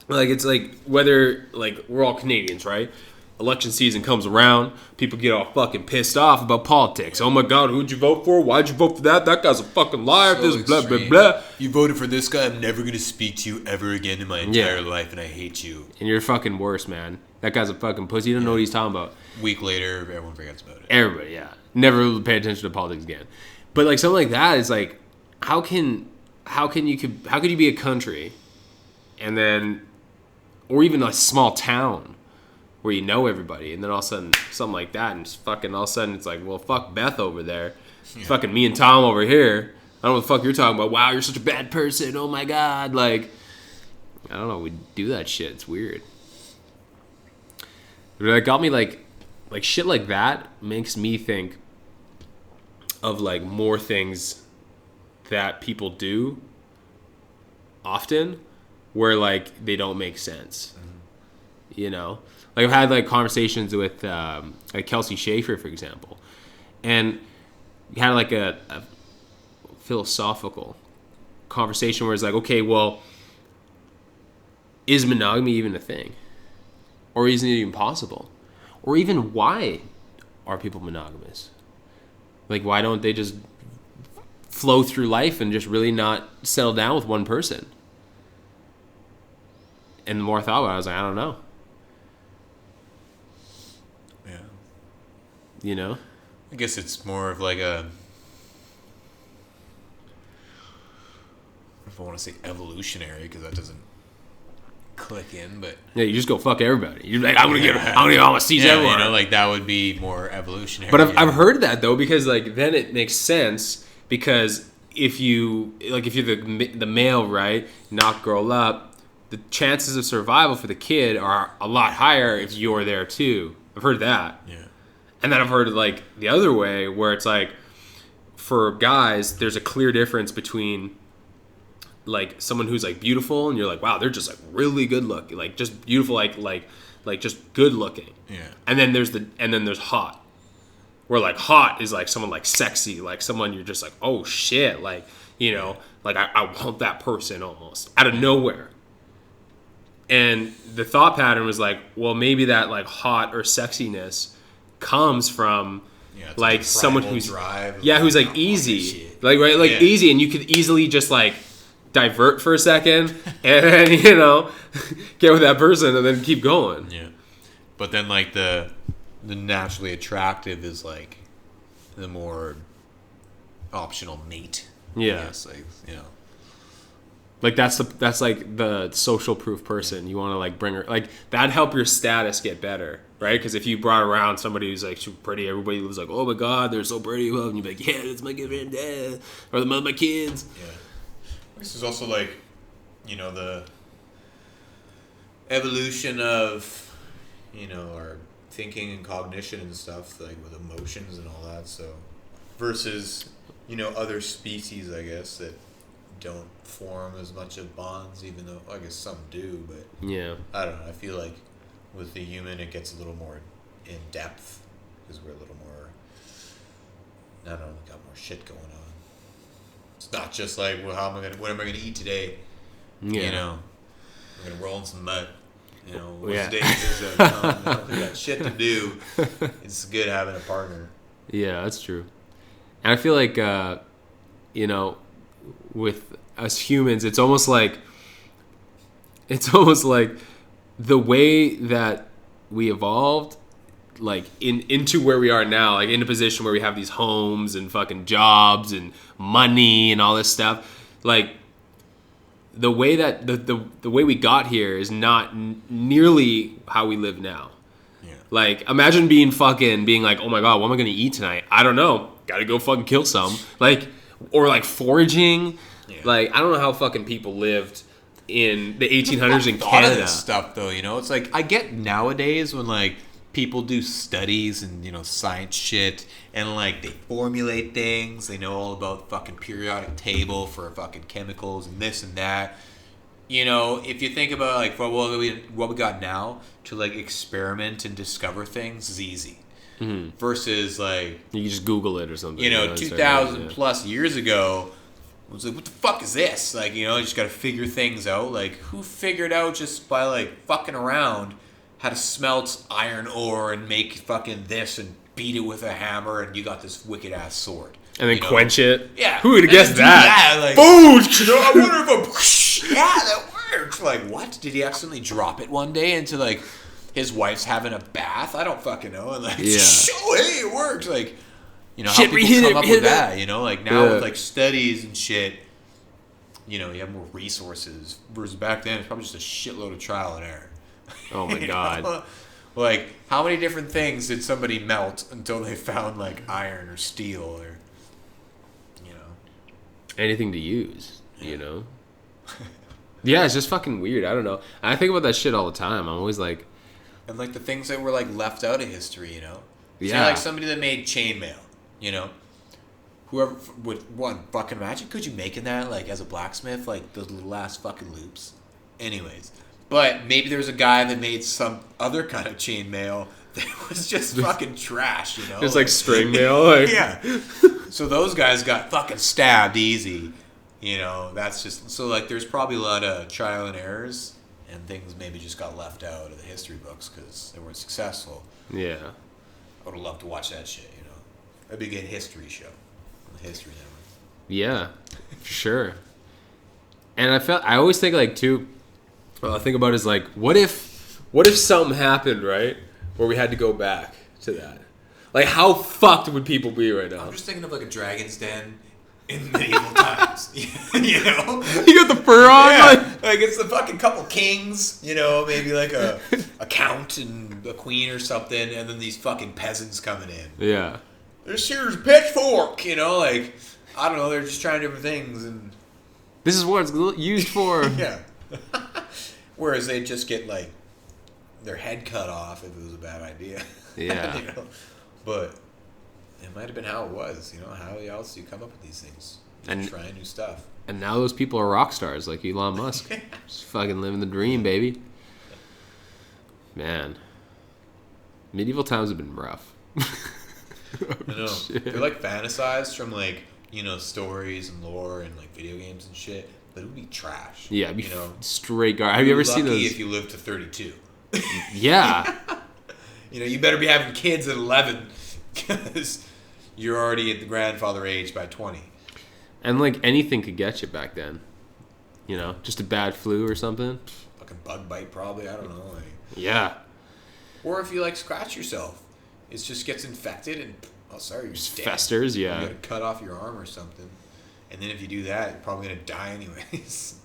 Like it's like whether like we're all Canadians, right? Election season comes around, people get all fucking pissed off about politics. Oh my God, who'd you vote for? Why'd you vote for that? That guy's a fucking liar. So this blah blah extreme. blah. You voted for this guy. I'm never gonna speak to you ever again in my entire life, and I hate you. And you're fucking worse, man. That guy's a fucking pussy. You don't know what he's talking about. Week later, everyone forgets about it. Everybody, yeah. Never pay attention to politics again. But like something like that is like, how could you be a country, and then, or even a small town, where you know everybody, and then all of a sudden something like that, and just fucking all of a sudden it's like, well, fuck Beth over there, it's fucking me and Tom over here. I don't know what the fuck you're talking about. Wow, you're such a bad person. Oh my God, like, I don't know. We do that shit. It's weird. But it got me like shit like that makes me think of like more things that people do often where like they don't make sense. You know, like I've had like conversations with like Kelsey Schaefer, for example, and we had like a philosophical conversation where it's like, okay, well, is monogamy even a thing, or isn't it even possible, or even why are people monogamous? Like, why don't they just flow through life and just really not settle down with one person? And the more I thought about it, I was like, I don't know. Yeah. You know? I guess it's more of like a. if I want to say evolutionary, because that doesn't click in, but Yeah, you just go fuck everybody. You're like, I'm gonna get all my seeds yeah, everywhere. you know, like that would be more evolutionary. But you know? I've heard that though, because like then it makes sense, because if you're the male, right, not grow up, the chances of survival for the kid are a lot higher if you're there too. I've heard that. Yeah. And then I've heard like the other way, where it's like for guys, there's a clear difference between like someone who's like beautiful and you're like, wow, they're just like really good looking, like just beautiful, like just good looking. Yeah. And then there's hot, where like hot is like someone like sexy, like someone you're just like, oh shit, like, you know, like I want that person almost out of nowhere. And the thought pattern was like, well, maybe that like hot or sexiness comes from Yeah, it's like a someone primal who's drive of, who's I like want easy, this shit. like right, like Yeah. easy, and you could easily just like divert for a second and then, you know, get with that person and then keep going. Yeah. But then like the naturally attractive is like the more optional mate. Yeah. Yes, like, you know. Like that's like the social proof person. You want to like bring her, like that'd help your status get better, right? Because if you brought around somebody who's like super pretty, everybody was like, oh my god, they're so pretty, and you'd be like, yeah, that's my good friend, Dad, or the mother of my kids. Yeah. This is also like, you know, the evolution of, you know, our thinking and cognition and stuff, like with emotions and all that. So versus, you know, other species, I guess, that don't form as much of bonds, even though I guess some do, but Yeah. I don't know. I feel like with the human, it gets a little more in depth because we're a little more, I don't know, got more shit going on. It's not just like, well, what am I gonna eat today? Yeah. You know, we're gonna roll in some mud. You know, what's Yeah. days is we got shit to do. It's good having a partner. Yeah, that's true. And I feel like, you know, with us humans, it's almost like the way that we evolved, like into where we are now, like in a position where we have these homes and fucking jobs and money and all this stuff, like the way that the way we got here is not nearly how we live now. Yeah. Like, imagine being like, oh my god, what am I gonna eat tonight? I don't know. Gotta go fucking kill some. Like, or like foraging. Yeah. Like, I don't know how fucking people lived in the 1800s in Thought of Canada. this stuff though, you know, it's like I get nowadays when like people do studies and, you know, science shit and like they formulate things, they know all about fucking periodic table for fucking chemicals and this and that. You know, if you think about like what we got now to like experiment and discover things is easy. Mm-hmm. Versus like, You can just Google it or something. you know, and start 2000 doing it. plus years ago, it was like, what the fuck is this? Like, you know, you just got to figure things out. Like, who figured out just by like fucking around how to smelt iron ore and make fucking this and beat it with a hammer and you got this wicked ass sword. And then you know? quench it. Yeah. Who would have And guessed then do that? like, Food! you know, I wonder if yeah, that works. Like, what? Did he accidentally drop it one day into like his wife's having a bath? I don't fucking know. And like, Yeah. oh, hey, it works. Like, you know, Shit, how people hit come it, up hit with that. that, you know? Like, now Yeah. with like studies and shit, you know, you have more resources. Versus back then, it's probably just a shitload of trial and error. Oh my You god. know? Like, how many different things did somebody melt until they found like iron or steel or, you know? Anything to use, you know? Yeah, it's just fucking weird. I don't know. I think about that shit all the time. I'm always like, And like the things that were like left out of history, you know? Yeah. Say like somebody that made chainmail, you know? Whoever would one fucking imagine could you making that like as a blacksmith, like those little ass fucking loops. Anyways. But maybe there was a guy that made some other kind of chainmail that was just fucking trash, you know? it's like string mail. Like, Yeah. So those guys got fucking stabbed easy. You know, that's just so like there's probably a lot of trial and errors and things maybe just got left out of the history books because they weren't successful. Yeah. I would have loved to watch that shit, you know. That'd be a good history show on the History Network. Yeah, for sure. And I always think like too, what I think about is like, what if something happened, right? Where we had to go back to that. Like, how fucked would people be right now? I'm just thinking of like a Dragon's Den in medieval times. You know? You got the fur on? Yeah. Like it's the fucking couple kings, you know, maybe like a count and a queen or something, and then these fucking peasants coming in. Yeah. This here's a pitchfork, you know, like, I don't know, they're just trying different things, and... This is what it's used for. Yeah. Whereas they just get, like, their head cut off if it was a bad idea. Yeah. You know? But it might have been how it was, you know, how else do you come up with these things? And trying new stuff. And now those people are rock stars like Elon Musk. Just fucking living the dream, baby. Man. Medieval times have been rough. I know. They're like fantasized from like, you know, stories and lore and like video games and shit. But it would be trash. Yeah, it'd be you know? straight garbage. Have you ever seen those? If you live to 32. Yeah. You know, you better be having kids at 11 because you're already at the grandfather age by 20. And like anything could get you back then. You know, just a bad flu or something. Fucking bug bite probably, I don't know. Like, Yeah. or if you like scratch yourself, it just gets infected and you're Just dead. festers, yeah. You gotta cut off your arm or something. And then if you do that, you're probably gonna die anyways.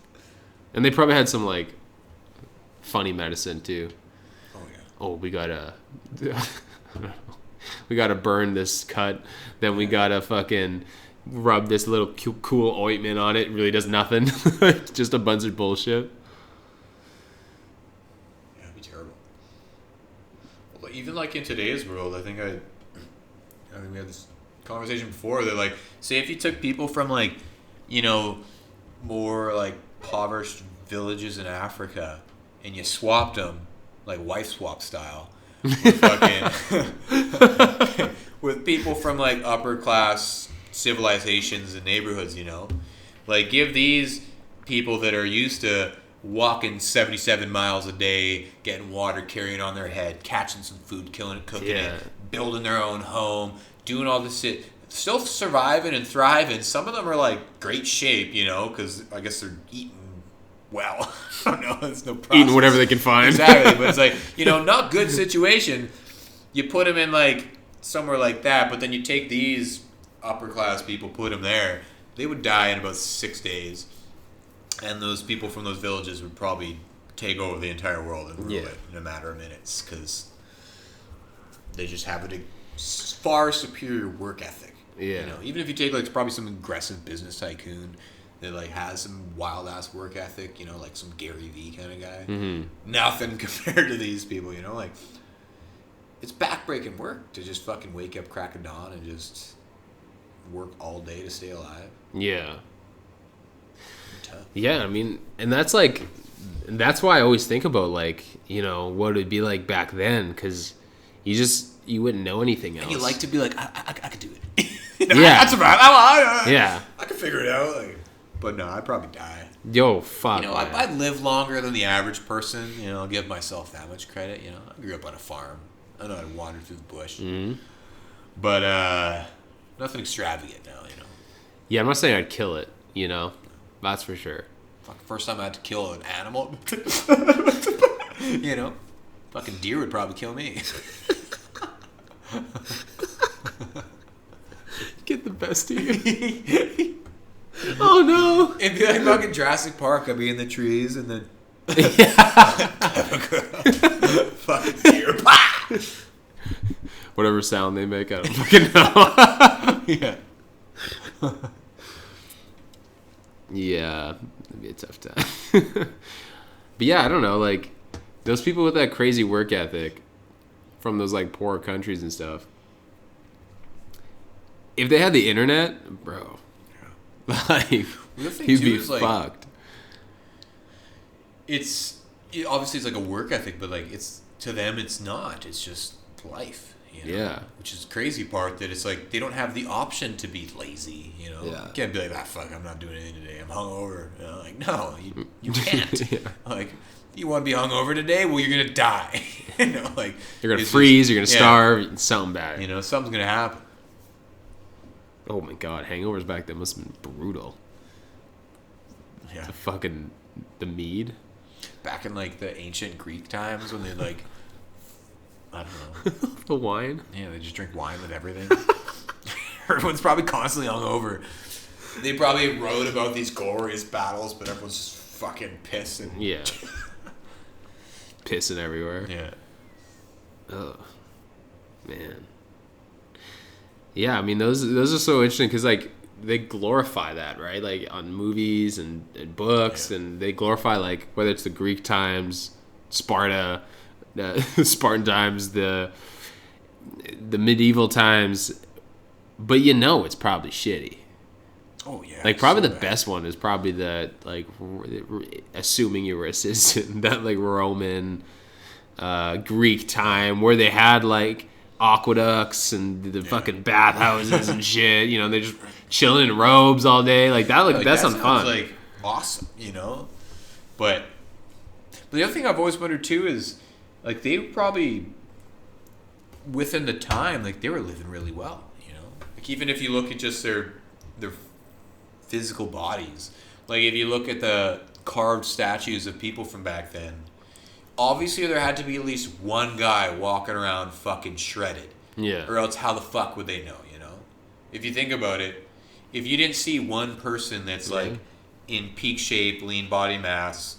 And they probably had some like funny medicine too. Oh yeah. Oh, we gotta we gotta burn this cut, then we gotta fucking rub this little cool ointment on it. It really does nothing. Just a bunch of bullshit. Yeah, it'd be terrible. Well, even like in today's world, I think we had this conversation before that, like, say if you took people from like, you know, more like impoverished villages in Africa and you swapped them, like wife swap style, with fucking with people from like upper class civilizations and neighborhoods, you know, like give these people that are used to walking 77 miles a day, getting water carrying on their head, catching some food, killing it, cooking it, building their own home, doing all this shit, still surviving and thriving. Some of them are like great shape, you know, because I guess they're eating well. I don't know, there's no process. Eating whatever they can find. Exactly, but it's like, you know, not good situation. You put them in like somewhere like that, but then you take these upper class people, put them there, they would die in about 6 days. And those people from those villages would probably take over the entire world and rule it in a matter of minutes because they just have a far superior work ethic. Yeah. You know, even if you take like probably some aggressive business tycoon that like has some wild ass work ethic, you know, like some Gary Vee kind of guy. Mm-hmm. Nothing compared to these people, you know, like it's backbreaking work to just fucking wake up, crack of dawn, and just work all day to stay alive. Yeah. Tough. Yeah, I mean, and that's why I always think about like, you know, what it would be like back then, because you wouldn't know anything else. And you like to be like, I could do it. You know, Yeah. That's about Yeah. I could figure it out. Like, but no, I'd probably die. Yo, fuck. You know, man. I'd live longer than the average person. You know, I'll give myself that much credit. You know, I grew up on a farm. I know how to wander through the bush. Mm-hmm. But nothing extravagant now, you know. Yeah, I'm not saying I'd kill it, you know. That's for sure. Fuck, first time I had to kill an animal. You know, fucking deer would probably kill me. Get the best of you. Oh no! It'd be like fucking Jurassic Park. I'd be in the trees and then fucking deer. Whatever sound they make, I don't fucking know. Yeah. Yeah, it'd be a tough time. But yeah, I don't know, like those people with that crazy work ethic from those like poor countries and stuff. If they had the internet, bro, like you'd be fucked. It's obviously it's like a work ethic, but like it's to them it's not. It's just life. You know? Yeah. Which is the crazy part that it's like they don't have the option to be lazy. You know. Yeah. You can't be like, fuck, I'm not doing anything today. I'm hungover. You know, like no, you can't. Yeah. Like you want to be hungover today? Well, you're gonna die. You know, like You're gonna it's freeze. just- You're gonna yeah. starve. Something bad. You know, something's gonna happen. Oh my god, hangovers back then must have been brutal. Yeah. The mead. Back in like the ancient Greek times when they like, I don't know. The wine. Yeah, they just drink wine with everything. Everyone's probably constantly hungover. They probably wrote about these glorious battles, but everyone's just fucking pissed and Yeah. Pissing everywhere. yeah. Oh, man. Yeah, I mean those are so interesting because like they glorify that, right? Like on movies and books, and they glorify like whether it's the Greek times, Sparta, Spartan times, the medieval times, but it's probably shitty. Oh yeah. Like probably so the bad. best one is probably the like assuming you were a citizen, that like Roman, Greek time where they had like aqueducts and the fucking bathhouses and shit. They're just chilling in robes all day. Like that. Like that sounds fun. Like awesome, But the other thing I've always wondered too is like they probably within the time like they were living really well. Like even if you look at just their physical bodies, like if you look at the carved statues of people from back then. Obviously, there had to be at least one guy walking around fucking shredded. Yeah. Or else how the fuck would they know, If you think about it, if you didn't see one person that's like in peak shape, lean body mass,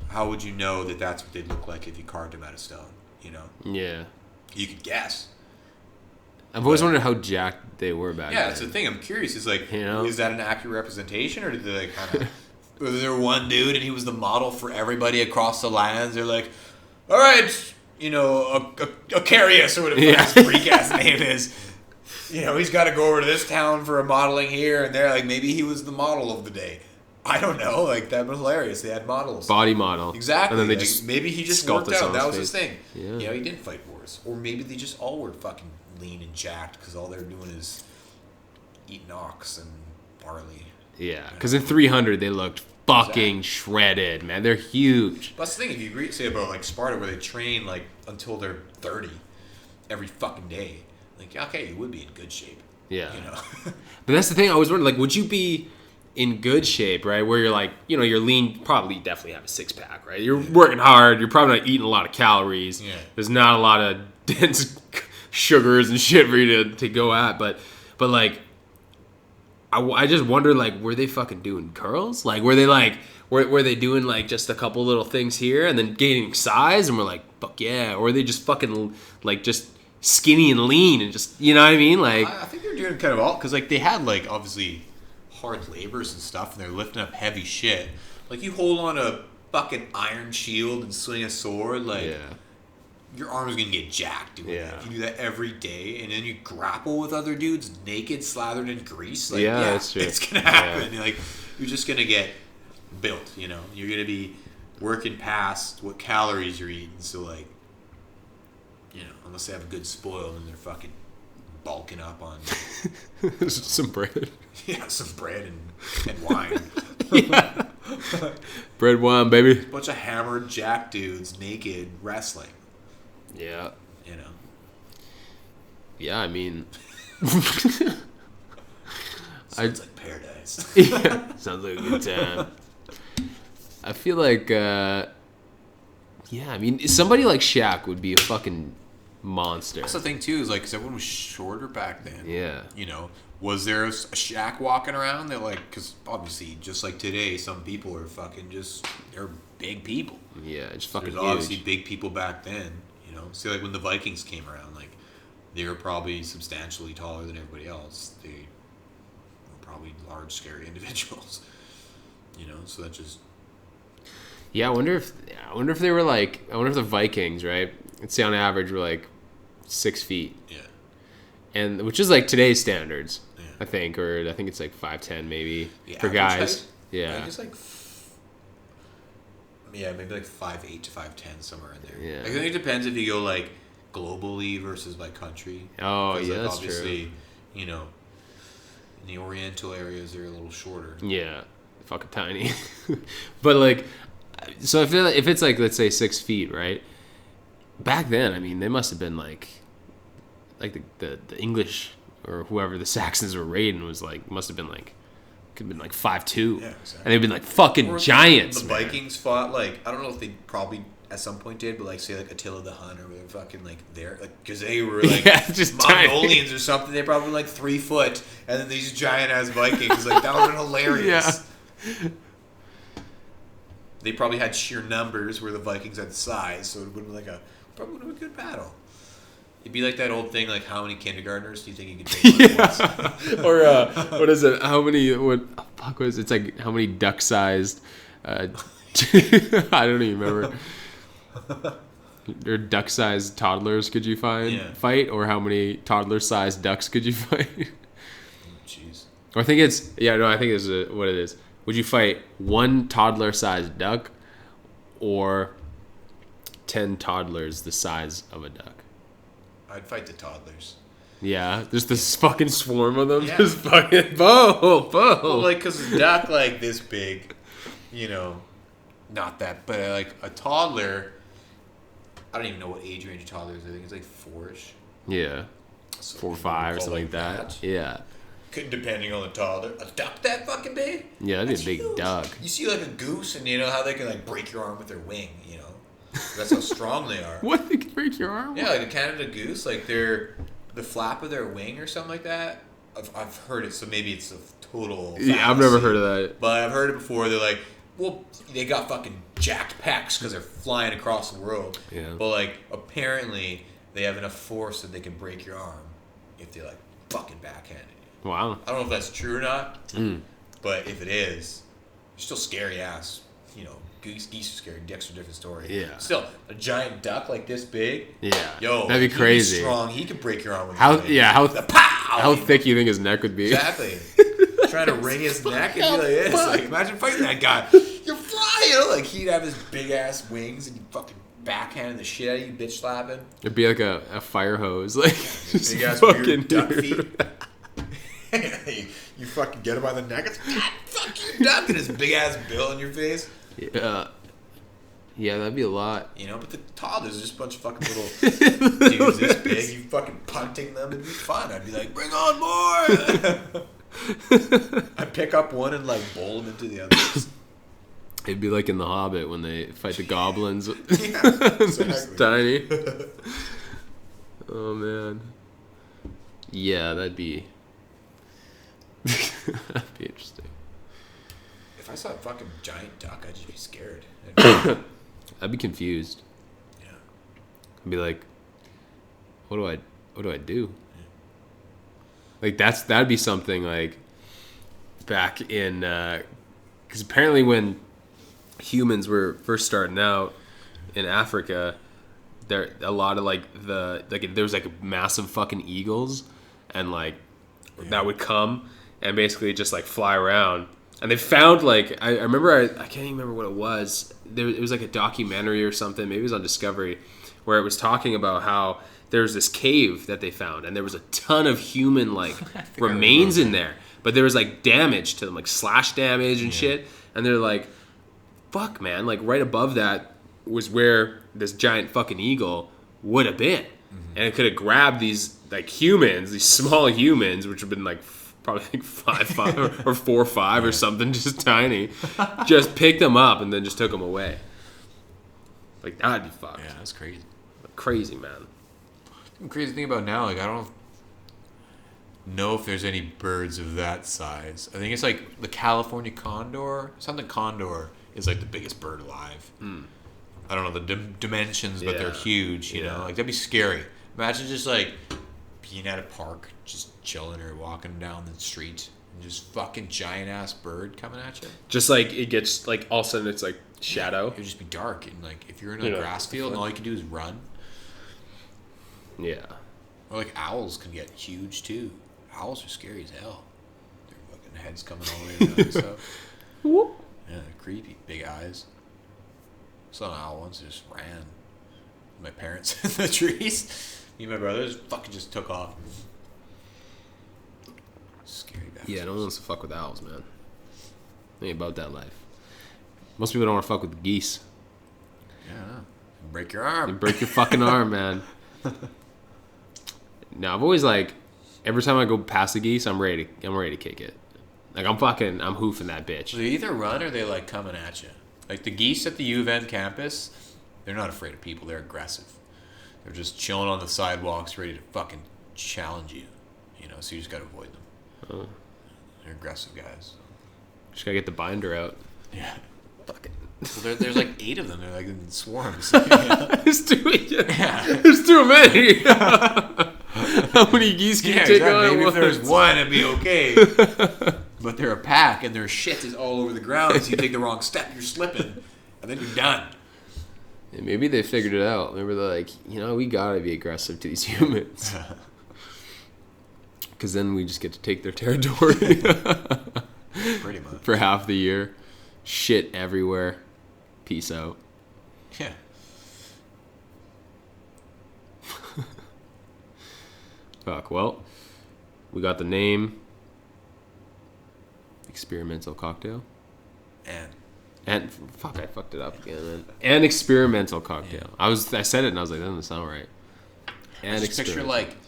how would you know that that's what they'd look like if you carved them out of stone, Yeah. You could guess. I've always wondered how jacked they were back then. Yeah, that's the thing. I'm curious. Is like, is that an accurate representation, or did they like kind of... Was there one dude and he was the model for everybody across the lands? They're like, all right, Acarius or whatever his freak ass name is. He's got to go over to this town for a modeling here, and they're like, maybe he was the model of the day. I don't know. Like that was hilarious. They had models, body model, exactly. and then they maybe he just worked out. That was his thing. Yeah. He didn't fight wars, or maybe they just all were fucking lean and jacked because all they're doing is eating ox and barley. Yeah, because in 300 they looked fucking shredded, man. They're huge. That's the thing. If you say about like Sparta, where they train like until they're 30 every fucking day, like okay, you would be in good shape. Yeah. But that's the thing. I was wondering, like, would you be in good shape, right? Where you're like, you're lean, probably definitely have a six pack, right? You're working hard. You're probably not eating a lot of calories. Yeah. There's not a lot of dense sugars and shit for you to go at, but like. I just wonder, like, were they fucking doing curls? Like, were they like, were they doing like just a couple little things here and then gaining size and we're like, fuck yeah? Or were they just fucking like just skinny and lean and just, you know what I mean? Like, I think they're doing kind of all because like they had like obviously hard labors and stuff, and they're lifting up heavy shit. Like you hold on a fucking iron shield and swing a sword, like. Your arm's gonna get jacked doing that. If you do that every day, and then you grapple with other dudes naked, slathered in grease. Like, that's true. It's gonna happen. Like, you're just gonna get built. You're gonna be working past what calories you're eating. So like, unless they have a good spoil, then they're fucking bulking up on some bread. Yeah, some bread and wine. Bread, wine, baby. Bunch of hammered jack dudes naked wrestling. Yeah. Yeah, I mean... Sounds like paradise. Yeah, sounds like a good time. I feel like, I mean, somebody like Shaq would be a fucking monster. That's the thing, too, is like, because everyone was shorter back then. Yeah. Was there a Shaq walking around that, like, because obviously, just like today, some people are fucking just, they're big people. Yeah, just fucking There's huge. obviously big people back then. See, like when the Vikings came around, like they were probably substantially taller than everybody else. They were probably large, scary individuals. So that just. Yeah, I wonder if they were like. I wonder if the Vikings, right? Let's say on average were like 6 feet. Yeah. And which is like today's standards, Yeah. I think, or I think it's like 5'10" maybe The for average guys. height? Yeah. I think it's like. Yeah, maybe like 5'8" to 5'10", somewhere in there. Yeah. I think it depends if you go like globally versus by country. Oh, yeah, like, that's obviously, true. in the Oriental areas, they're a little shorter. Yeah, fucking tiny. But like, so I feel like if it's like, let's say 6 feet, right? Back then, I mean, they must have been like the English or whoever the Saxons were raiding was like, must have been like, could have been like 5'2". Yeah, exactly. And they've been like fucking Or giants. The man. Vikings fought like, I don't know if they probably at some point did, but like say like Attila the Hun or they're fucking like there, like because they were like just Mongolians tiny. or something. They probably were like 3 foot, and then these giant ass Vikings, like that would have been hilarious. Yeah. They probably had sheer numbers where the Vikings had size, so it would have been like probably would have been a good battle. It'd be like that old thing, like how many kindergartners do you think you could take on at once? Or what is it? How many? What fuck was it? It's like how many duck-sized? I don't even remember. Or duck-sized toddlers could you fight? Or how many toddler-sized ducks could you fight? Jeez. Or I think it's I think it's what it is. Would you fight one toddler-sized duck, or 10 toddlers the size of a duck? I'd fight the toddlers. Yeah, there's this fucking swarm of them. Yeah. Just fucking boom. Well, like, because a duck, like, this big, not that, but like a toddler, I don't even know what age range of toddlers. I think it's like 4-ish. Yeah, So 4 or 5 or call something like that. Yeah. Depending on the toddler. A duck that fucking big? Yeah, that'd be That's a big huge. duck. You see like a goose, and you know how they can like break your arm with their wing, That's how strong they are. What? They can break your arm? Yeah, like a Canada goose, like the flap of their wing or something like that. I've heard it, so maybe it's a total Yeah, I've never fallacy. heard of that. But I've heard it before. They're like, well, they got fucking jacked pecs because they're flying across the world. Yeah. But like, apparently, they have enough force that they can break your arm if they like fucking backhand it. Wow. I don't know if that's true or not, Mm. but if it is, you're still scary ass. Geese are scary. Ducks are a different story. Yeah. Still, a giant duck like this big. Yeah. Yo, that'd be he'd crazy. strong. He could break your arm with How? his leg. Yeah. How? The pow! How thick you think his neck would be? Exactly. Trying to wring his neck and be like this. Like, imagine fighting that guy. You're flying. Like, he'd have his big ass wings and you fucking backhanding the shit out of you, bitch slapping. It'd be like a fire hose, like just Big ass fucking weird duck feet. You fucking get him by the neck. It's God, fuck you, duck, and his big ass bill in your face. Yeah. Yeah, that'd be a lot. But the toddlers are just a bunch of fucking little dudes this big. You fucking punting them. It'd be fun. I'd be like, bring on more. I'd pick up one and like bowl them into the others. It'd be like in The Hobbit when they fight the goblins. Yeah, They're exactly. just tiny. Oh man. Yeah, that'd be interesting. If I saw a fucking giant duck, I'd just be scared. I'd be confused. Yeah. I'd be like, what do I do? Like that'd be something like back in because apparently when humans were first starting out in Africa, there a lot of there was like massive fucking eagles and that would come and basically just like fly around. And they found I remember I can't even remember what it was. It was like a documentary or something. Maybe it was on Discovery, where it was talking about how there was this cave that they found, and there was a ton of human remains in there, but there was damage to them, slash damage and shit. And they're like, "Fuck, man!" Right above that was where this giant fucking eagle would have been, and it could have grabbed these humans, these small humans, which have been probably 5'5" or 4'5" or something, just tiny. Just picked them up and then just took them away. That'd be fucked. Yeah, that's crazy. Crazy, man. The crazy thing about now, I don't know if there's any birds of that size. I think it's the California condor. Something condor is the biggest bird alive. I don't know the dimensions, but they're Yeah. huge. You Yeah. know, that'd be scary. Imagine just being at a park, just chilling or walking down the street, and just fucking giant ass bird coming at you. Just it gets all of a sudden it's shadow. It would just be dark, and if you're in a You know, grass field, and all you can do is run. Yeah. Or owls can get huge too. Owls are scary as hell. Their fucking heads coming all the way around and stuff. Whoop. Yeah, they're creepy. Big eyes. Saw an owl once, just ran. My parents in the trees. Me and my brothers fucking just took off. Scary bastards. Yeah, no one wants to fuck with owls, man. Ain't about that life. Most people don't want to fuck with the geese. Yeah, I know. Break your You arm. break your fucking arm, man. No, I've always every time I go past the geese, I'm ready to kick it. I'm hoofing that bitch. So they either run or they coming at you. The geese at the U of N campus, They're not afraid of people. They're aggressive. They're just chilling on the sidewalks, ready to fucking challenge you. You know, so you just gotta avoid them. Oh. They're aggressive guys. Just gotta get the binder out. Yeah. Fuck it. Well, there's like 8 of them. They're like in swarms. Yeah. There's too many. How many geese can you take on at maybe once? if there's one, it'd be okay. But they're a pack, and their shit is all over the ground. So you take the wrong step, you're slipping, and then you're done. Yeah, maybe they figured it out. Maybe they're like, we gotta be aggressive to these humans. Because then we just get to take their territory. Pretty much. For half the year. Shit everywhere. Peace out. Yeah. Fuck, well, we got the name. Experimental cocktail. And fuck, I fucked it up again, man. And experimental cocktail. Yeah. I said it and I was like, that doesn't sound right. And I just picture like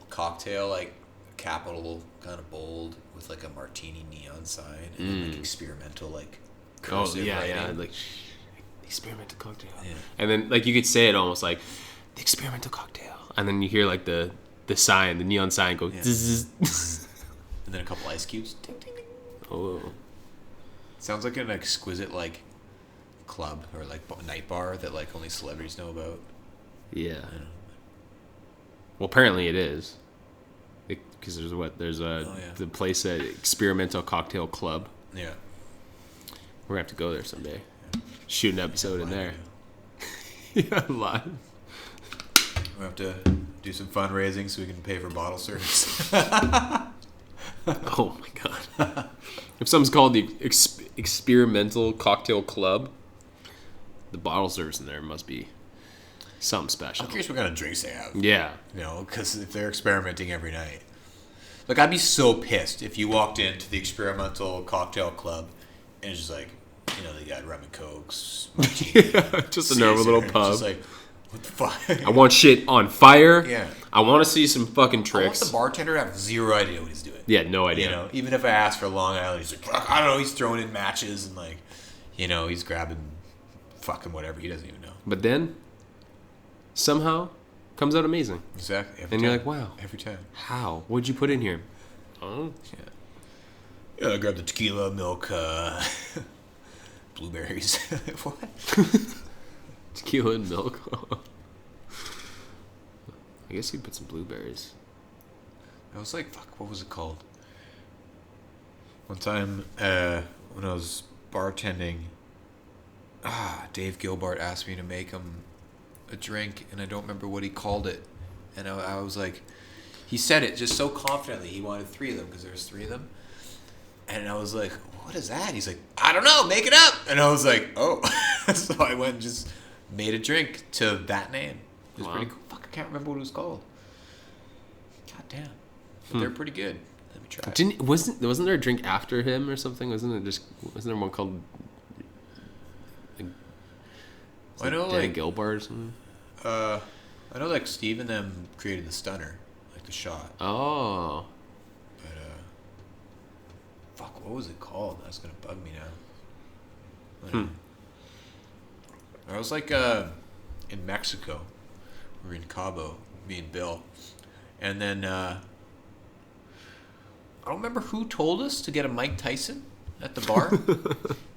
cocktail, like capital kind of bold with like a martini neon sign and then like experimental like cursive writing. Like experimental cocktail. Yeah. And then like you could say it almost like the experimental cocktail, and then you hear like the sign, the neon sign go. And then a couple ice cubes. Ding, ding, ding. Oh. Sounds like an exquisite like club or like night bar that like only celebrities know about. Yeah. Well, apparently it is. Because there's the place at Experimental Cocktail Club. Yeah. We're gonna have to go there someday. Shoot an episode in there. Yeah, live. We have to do some fundraising so we can pay for bottle service. Oh my god. If something's called the Experimental Cocktail Club, the bottle service in there must be something special. I'm curious what kind of drinks they have. Yeah. Because if they're experimenting every night. Like, I'd be so pissed if you walked into the Experimental Cocktail Club and it's just like, they got rum and cokes. Just a normal little pub. Just like, what the fuck? I want shit on fire. Yeah. I want to see some fucking tricks. I want the bartender to have zero idea what he's doing. Yeah, no idea. Even if I ask for Long Island, he's like, I don't know, he's throwing in matches and like, he's grabbing fucking whatever. He doesn't even know. But then, somehow, comes out amazing. Exactly. You're like, wow. Every time. How? What'd you put in here? Oh. Yeah, I grabbed the tequila, milk, blueberries. What? Tequila and milk? I guess you'd put some blueberries. I was like, fuck, what was it called? One time, when I was bartending, Dave Gilbart asked me to make him a drink, and I don't remember what he called it. And I was like, he said it just so confidently. He wanted 3 of them because there was 3 of them. And I was like, what is that? He's like, I don't know, make it up. And I was like, oh. So I went and just made a drink to that name. It was pretty cool. Fuck, I can't remember what it was called. God damn. But they're pretty good. Let me try it. Wasn't there a drink after him or something? Wasn't there one called I know Dan Gilbart or something? I know like Steve and them created the stunner, like the shot. Oh. But fuck, what was it called? That's gonna bug me now. I was like in Mexico. We were in Cabo, me and Bill. And then I don't remember who told us to get a Mike Tyson at the bar.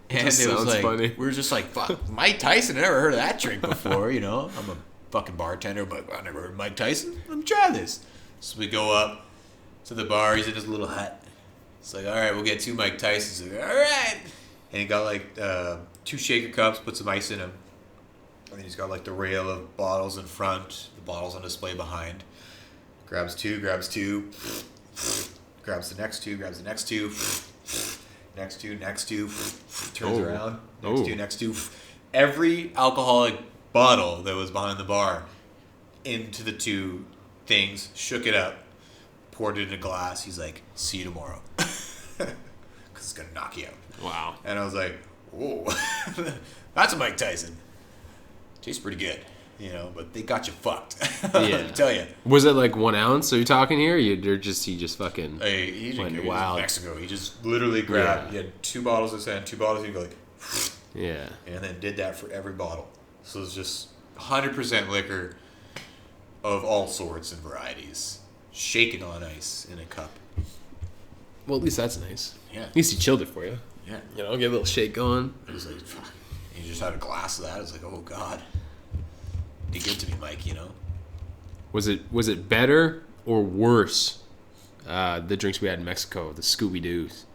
And it was like, funny. We were just like, fuck, Mike Tyson, I never heard of that drink before, I'm a fucking bartender, but I never heard of Mike Tyson. Let me try this. So we go up to the bar. He's in his little hut. It's like, all right, we'll get 2 Mike Tysons. Like, all right. And he got like 2 shaker cups, put some ice in them. And then he's got like the rail of bottles in front, the bottles on display behind. Grabs 2, grabs the next 2, grabs the next 2. Next 2, turns around. Next 2. Every alcoholic bottle that was behind the bar into the 2 things, shook it up, poured it in a glass. He's like, see you tomorrow. Because it's going to knock you out. Wow. And I was like, whoa, that's a Mike Tyson. Tastes pretty good, but they got you fucked. Yeah. I tell you. Was it like 1 ounce? Are you talking here? He just fucking went wild. Mexico. He just literally grabbed. He had 2 bottles in his hand, 2 bottles. He'd go like, yeah, and then did that for every bottle. So it's just 100% liquor of all sorts and varieties, shaken on ice in a cup. Well, at least that's nice. Yeah. At least he chilled it for you. Yeah. You know, get a little shake going. It was like, fuck. You just had a glass of that. It's like, oh god, be good to me, Mike. You know. Was it better or worse? The drinks we had in Mexico, the Scooby Doo's,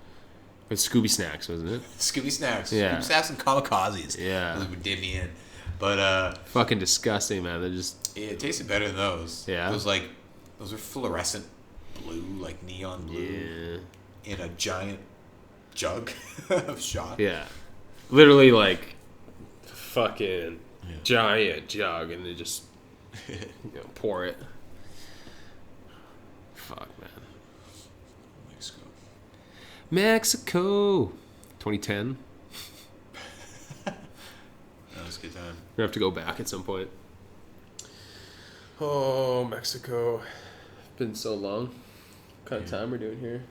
with Scooby Snacks, wasn't it? Scooby Snacks. Yeah. Scooby Snacks and kamikazes. Yeah. Really would dip me in. But Fucking disgusting, man. They're just it tasted better than those. Yeah. Those are fluorescent blue, like neon blue, in a giant jug of shot. yeah, literally like fucking giant jug, and they just pour it. Fuck, man. Mexico 2010. That was a good time. We have to go back at some point. Oh, Mexico. Been so long. What kind of time we're doing here?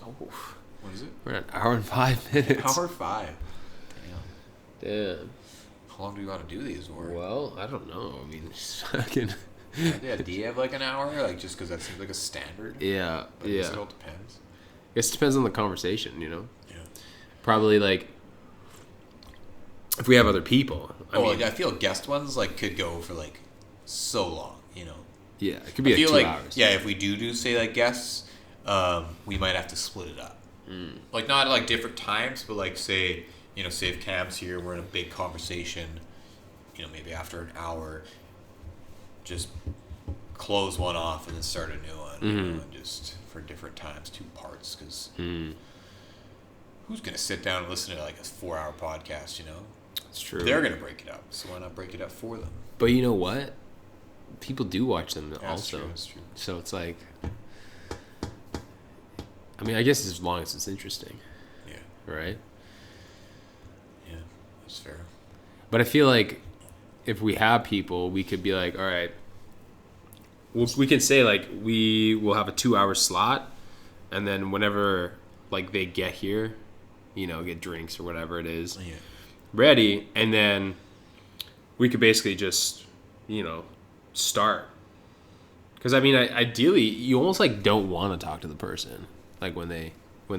Oh, What is it? we're at an hour and 5 minutes. Hour 5. Damn. Damn. How long do we want to do these for? Well, I don't know. I mean, fucking. Yeah, do you have like an hour? Like just because that seems like a standard? Yeah, But I guess yeah. it all depends. I guess it depends on the conversation, you know? Yeah. Probably like if we have other people. I mean, Like, I feel guest ones like could go for like so long, you know. yeah, it could be I like feel 2 like hours. yeah, if we do say like guests, we might have to split it up. Like not like different times, but like say if Cam's here, we're in a big conversation. You know, maybe after an hour, just close one off and then start a new one. You know, and just for different times, 2 parts. Because who's gonna sit down and listen to like a 4-hour podcast? You know, It's true. they're gonna break it up. So why not break it up for them? But you know what? People do watch them That's also. true. That's true. So it's like, I mean, I guess as long as it's interesting, Yeah. right? Yeah. That's fair. But I feel like if we have people, we could be like, all right, we can say like we will have a 2-hour slot, and then whenever like they get here, you know, get drinks or whatever it is Yeah. ready, and then we could basically just, you know, start. Because I mean, ideally, you almost like don't want to talk to the person like when they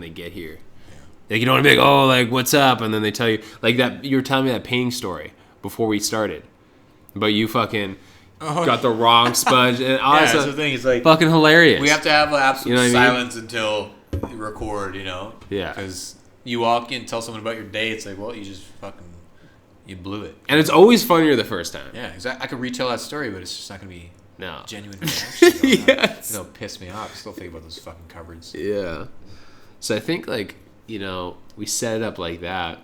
get here. Like you don't want to be like, oh, like what's up, and then they tell you like that. You were telling me that painting story before we started, but you fucking got the wrong sponge, and all Yeah, that that's stuff. the thing. It's like Fucking hilarious. we have to have an absolute You know what I mean? silence until we record. You know. Yeah. Because you walk in, tell someone about your day. It's like, well, you just fucking you blew it. And it's always funnier the first time. Yeah, exactly. I could retell that story, but it's just not gonna be No. genuine reaction. Yes. It'll piss me off. I still think about those fucking cupboards. Yeah. So I think like, you know, we set it up like that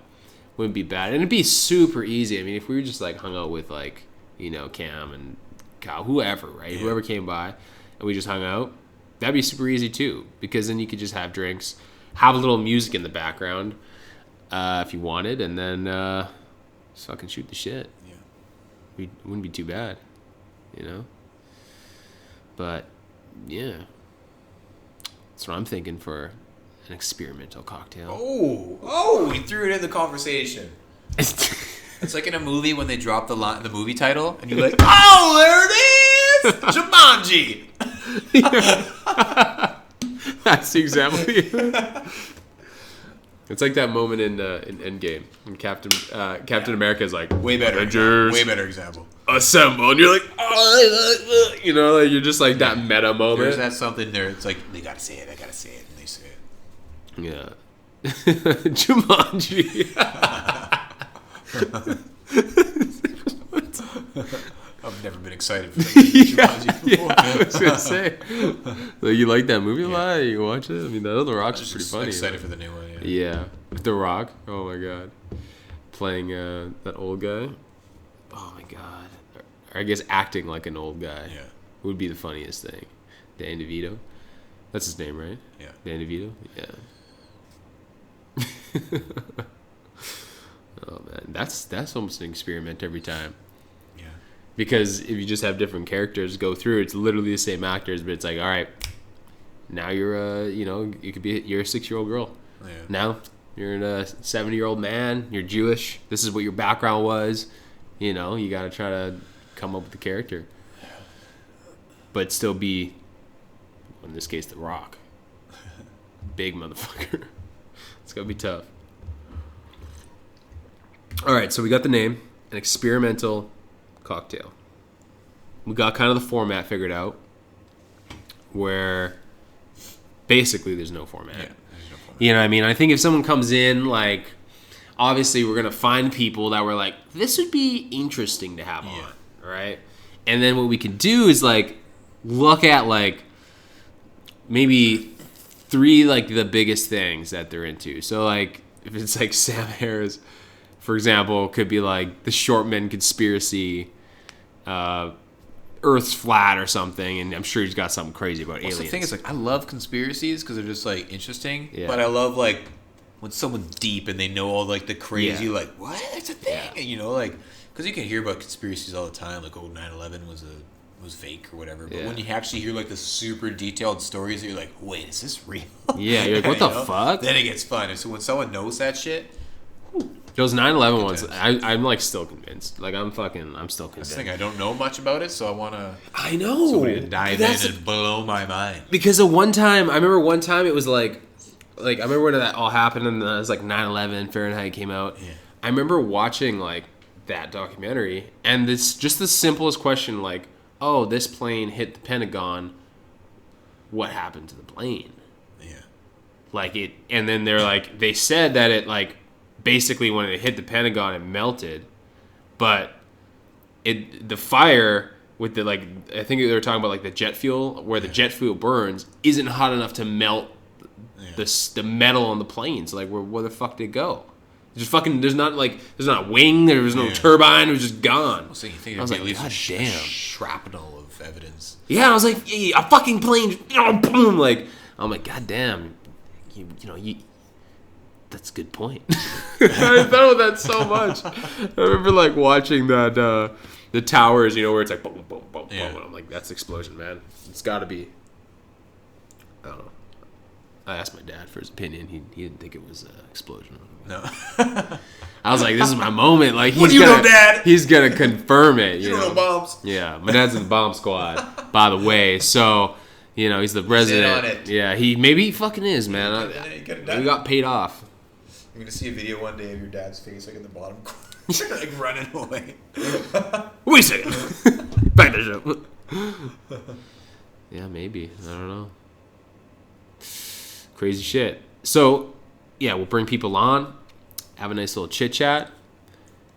wouldn't be bad. And it'd be super easy. I mean, if we were just like hung out with like, you know, Cam and Kyle, whoever, right? Yeah. Whoever came by and we just hung out, that'd be super easy too. Because then you could just have drinks, have a little music in the background if you wanted, and then just fucking shoot the shit. Yeah. It wouldn't be too bad, you know? But, yeah. That's what I'm thinking for an experimental cocktail. Oh, we threw it in the conversation. It's like in a movie when they drop the movie title, and you're like, oh, there it is! Jumanji! That's the example. It's like that moment in Endgame when Captain America is like, Way better. Avengers, Way better example. assemble, and you're like, oh, you know, like you're just like that meta moment. There's that something there. It's like, they gotta say it, I gotta say it, and they say it. Yeah. Jumanji. I've never been excited for Jumanji before. I was gonna say, like, you like that movie a lot? You watch it? I mean, that other Rock's I'm pretty just funny. excited for the new one, yeah. Yeah, with The Rock. Oh my god, playing that old guy. Oh my god, or I guess acting like an old guy. Yeah. Would be the funniest thing. Dan DeVito. That's his name, right? Yeah. Dan DeVito. Yeah. Oh man, that's almost an experiment every time. Yeah. Because if you just have different characters go through, it's literally the same actors, but it's like, all right, now you're you're a 6-year-old girl. Yeah. Now you're a 70-year-old man. You're Jewish. This is what your background was. You know, you got to try to come up with the character. But still be, in this case, The Rock. Big motherfucker. It's going to be tough. All right, so we got the name, an experimental cocktail. We got kind of the format figured out, where basically there's no format. Yeah, there's no format. You know what I mean? I think if someone comes in, like, obviously we're going to find people that were like, this would be interesting to have on, right? And then what we can do is, like, look at, like, maybe 3, like, the biggest things that they're into. So, like, if it's, like, Sam Harris, for example, could be, like, the Shortman conspiracy, Earth's flat or something, and I'm sure he's got something crazy about aliens. The thing is, like, I love conspiracies because they're just, like, interesting. Yeah. But I love, like, when someone's deep and they know all, like, the crazy, Yeah. like, what? It's a thing. Yeah. And, you know, like, because you can hear about conspiracies all the time, like, 9/11 was fake or whatever. But Yeah. when you actually hear, like, the super detailed stories, you're like, wait, is this real? Yeah, you're like, what the You know? fuck? Then it gets fun. And so when someone knows that shit, Those 9/11 ones, times. I'm like still convinced. Like I'm still that's convinced. the thing. I don't know much about it, so I want to I know. somebody to dive That's- in and blow my mind. Because of one time, I remember one time it was like I remember when that all happened and it was like 9/11, Fahrenheit came out. Yeah. I remember watching like that documentary and this just the simplest question like, oh, this plane hit the Pentagon. What happened to the plane? Yeah. Like it, and then they're like, they said that it like, basically when it hit the Pentagon, it melted, but the fire with the like, I think they were talking about like the jet fuel, where the jet fuel burns, isn't hot enough to melt the metal on the planes. Like where the fuck did it go? Just fucking, there's not a wing, there was no Yeah. turbine, it was just gone. I was thinking I was there'd like, be at least God a damn. shrapnel of evidence. Yeah, I was like, a fucking plane, boom, like, I'm like, God damn, you that's a good point. I thought about that so much. I remember like watching that, the towers, where it's like, boom, boom, boom, boom, Yeah. and I'm like, that's explosion, man. It's gotta be, I don't know. I asked my dad for his opinion. He didn't think it was an explosion. No. I was like, this is my moment. Like, What do you know, Dad? He's gonna confirm it. You don't know bombs. Yeah, my dad's in the bomb squad, by the way. So, he's the resident. on it. Yeah, maybe he fucking is, man. You get it done. We got paid off. You're gonna see a video one day of your dad's face like in the bottom corner, like running away. Wait a second. Back to the show. Yeah, maybe. I don't know. Crazy shit. So, yeah, we'll bring people on, have a nice little chit chat.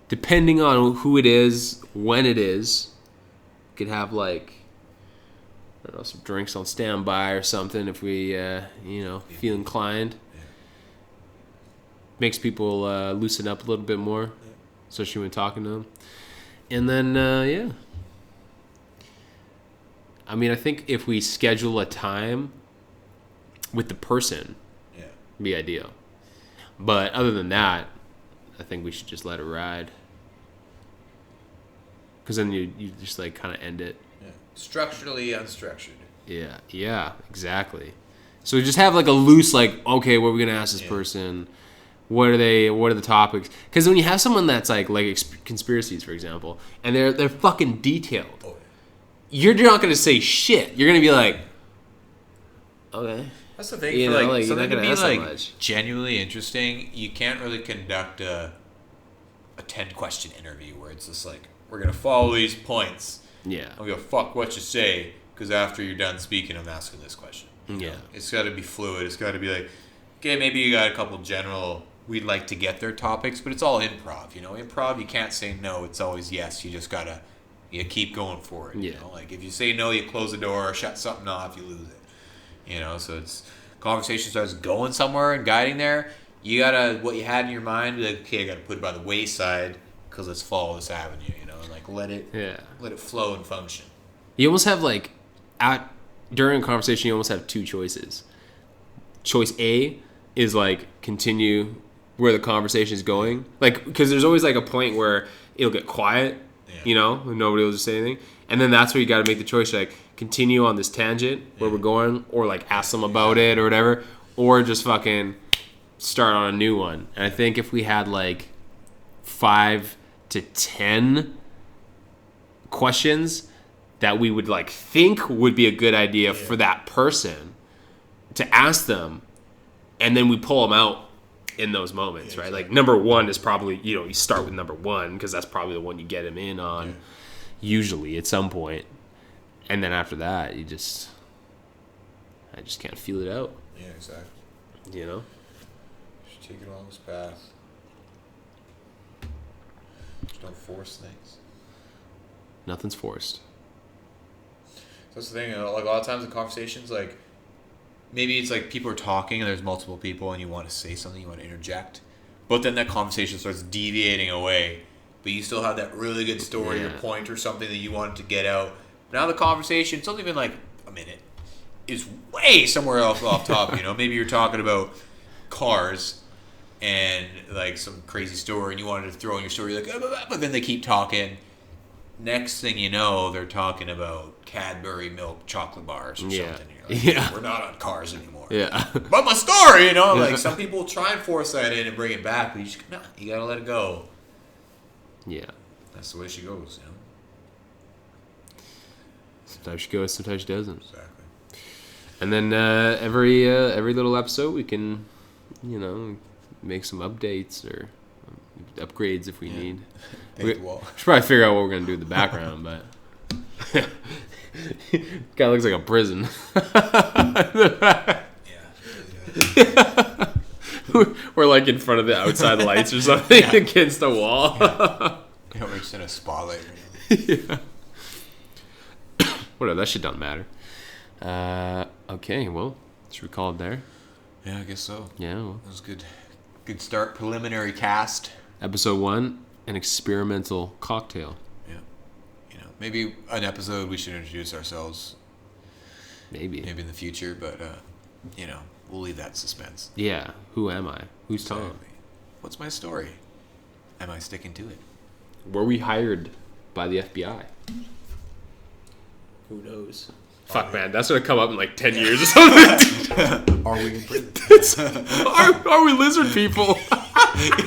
Depending on who it is, when it is, could have like, I don't know, some drinks on standby or something if we, feel inclined. Yeah. Makes people loosen up a little bit more, especially when talking to them. And then, yeah. I mean, I think if we schedule a time with the person, Yeah. it'd be ideal. But other than that, I think we should just let it ride. Because then you just like kind of end it. Yeah. Structurally unstructured. Yeah, exactly. So we just have like a loose like, okay, what are we gonna ask this person? What are the topics? Because when you have someone that's like conspiracies, for example, and they're fucking detailed, Oh, you're not gonna say shit. You're gonna be like, okay. that's the thing. You For know, like, like, you're something not to gonna be ask that like much. genuinely interesting, you can't really conduct a 10-question interview where it's just like, we're gonna follow these points. Yeah. I'm gonna fuck what you say, because after you're done speaking, I'm asking this question. Yeah. It's got to be fluid. It's got to be like, okay, maybe you got a couple general, we'd like to get their topics, but it's all improv. Improv, you can't say no. It's always yes. You just gotta, keep going for it. Yeah. Like if you say no, you close the door or shut something off, you lose it. So it's conversation starts going somewhere and guiding there. You gotta, what you had in your mind, be like, okay, I gotta put it by the wayside because let's follow this avenue. And like let it flow and function. You almost have like during a conversation, you almost have two choices. Choice A is like continue where the conversation is going, like because there's always like a point where it'll get quiet, and nobody will just say anything, and then that's where you got to make the choice, like continue on this tangent where we're going, or like ask them about it or whatever, or just fucking start on a new one. And I think if we had like 5 to 10 questions that we would like think would be a good idea for that person to ask them, and then we pull them out in those moments, right? Exactly. Like number one is probably, you start with number one because that's probably the one you get him in on usually at some point. And then after that, I just can't feel it out. Yeah, exactly. Just take it along this path. Just don't force things. Nothing's forced. That's the thing. Like a lot of times in conversations, like maybe it's like people are talking and there's multiple people and you want to say something, you want to interject, but then that conversation starts deviating away. But you still have that really good story or point or something that you wanted to get out. Now the conversation, it's only been like a minute, is way somewhere else off top. Maybe you're talking about cars and like some crazy story, and you wanted to throw in your story, like, but then they keep talking. Next thing you know, they're talking about Cadbury milk chocolate bars or something. You're like, we're not on cars anymore. Yeah. But my story, like some people try and force that in and bring it back, but you gotta let it go. Yeah. That's the way she goes, Sometimes she goes, sometimes she doesn't. Exactly. And then every little episode we can, make some updates or upgrades if we need. We should probably figure out what we're going to do with the background, but kind of looks like a prison. We're like in front of the outside lights or something against a wall. We're just in a spotlight. Whatever, that shit don't matter. Okay, well, should we call it there? Yeah, I guess so. Yeah. Well. That was good. Good start. Preliminary cast. Episode 1, an experimental cocktail. Yeah. Maybe an episode we should introduce ourselves. Maybe in the future, but, we'll leave that suspense. Yeah. Who am I? Who's Tom? What's my story? Am I sticking to it? Were we hired by the FBI? Who knows? Fuck, man, that's gonna come up in like 10 years or something. Are we in prison? Are we lizard people?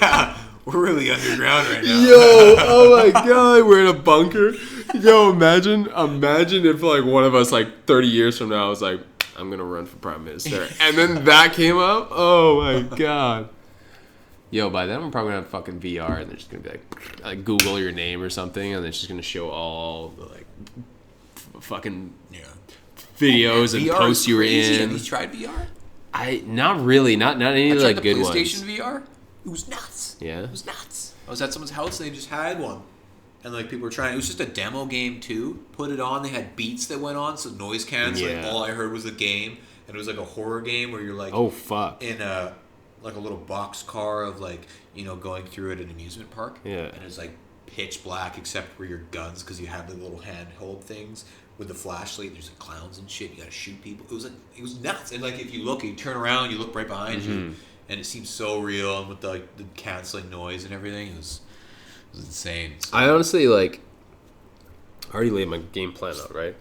Yeah, we're really underground right now. Yo, oh my god, we're in a bunker. Yo, imagine if like one of us like 30 years from now was like, I'm gonna run for prime minister, and then that came up. Oh my god. Yo, by then I'm probably gonna have fucking VR, and they're just gonna be like Google your name or something, and it's just gonna show all the like fucking videos and posts you were in. Have you tried VR? Not really, not any of the like good ones. I tried the PlayStation VR. It was nuts. Yeah, it was nuts. I was at someone's house and they just had one, and like people were trying. It was just a demo game too. Put it on. They had beats that went on, so noise canceling. Yeah. All I heard was the game, and it was like a horror game where you're like, oh fuck, in a like a little box car of like going through at an amusement park. Yeah, and it's like pitch black except for your guns because you have the little handheld things. With the flashlight, there's like clowns and shit. You gotta shoot people. It was nuts. And like if you look, you turn around, you look right behind you, and it seems so real. And with the canceling noise and everything, it was insane. So. I honestly I already laid my game plan out, right?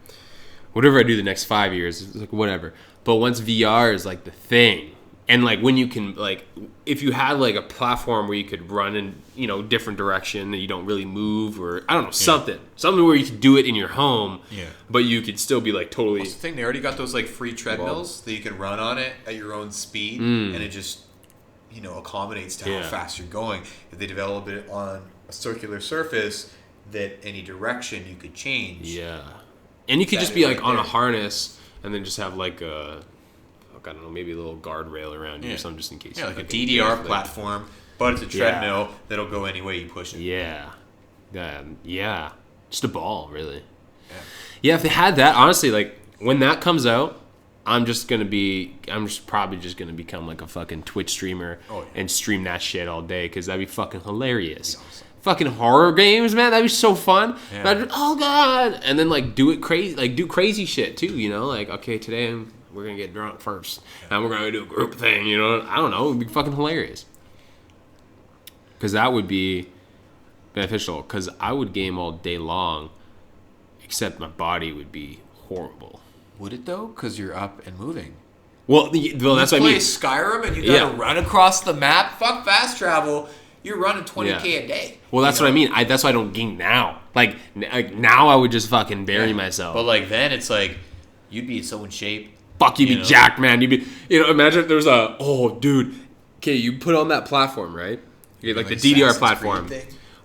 Whatever I do the next 5 years, it's like whatever. But once VR is like the thing, and like when you can like, if you had like a platform where you could run in different direction and you don't really move, or I don't know, something where you could do it in your home, but you could still be like totally. What's the thing? They already got those like free treadmills that you can run on it at your own speed, and it just accommodates to how fast you're going. If they develop it on a circular surface, that any direction you could change. Yeah, and you could just be like on a harness and then just have like a. I don't know, maybe a little guardrail around you or something just in case. Yeah, like a DDR platform, but it's a treadmill that'll go any way you push it. Yeah. Yeah. Just a ball, really. Yeah, if they had that, honestly, like, when that comes out, I'm just probably just going to become like a fucking Twitch streamer and stream that shit all day because that'd be fucking hilarious. Awesome. Fucking horror games, man, that'd be so fun. Yeah. Oh, God. And then, like, do crazy shit, too, Like, okay, today we're going to get drunk first. And we're going to do a group thing, I don't know. It would be fucking hilarious. Because that would be beneficial. Because I would game all day long. Except my body would be horrible. Would it, though? Because you're up and moving. Well that's what I mean. You play Skyrim and you got to run across the map. Fuck fast travel. You're running 20K a day. Well, that's what I mean. That's why I don't game now. Like now, I would just fucking bury myself. But like then, it's like you'd be in so in shape. Fuck, you'd be jacked, man. You'd be, imagine if there was dude. Okay, you put on that platform, right? You get like the DDR platform.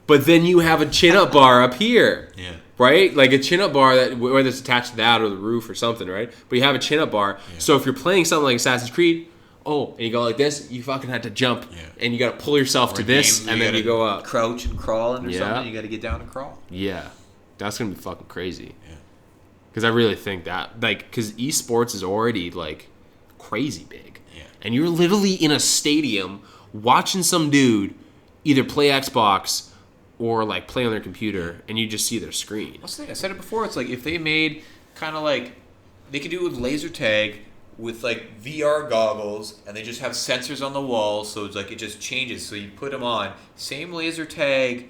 But then you have a chin-up bar up here. Yeah. Right? Like a chin-up bar, that whether it's attached to that or the roof or something, right? But you have a chin-up bar. Yeah. So if you're playing something like Assassin's Creed, and you go like this, you fucking have to jump. Yeah. And you got to pull yourself to this, and then you go up. Crouch and crawl or something. You got to get down and crawl. Yeah. That's going to be fucking crazy. Yeah. Because I really think that, because esports is already, crazy big. Yeah. And you're literally in a stadium watching some dude either play Xbox or play on their computer, and you just see their screen. I said it before. It's like if they made kind of they could do it with laser tag with VR goggles, and they just have sensors on the wall, so it's it just changes. So you put them on, same laser tag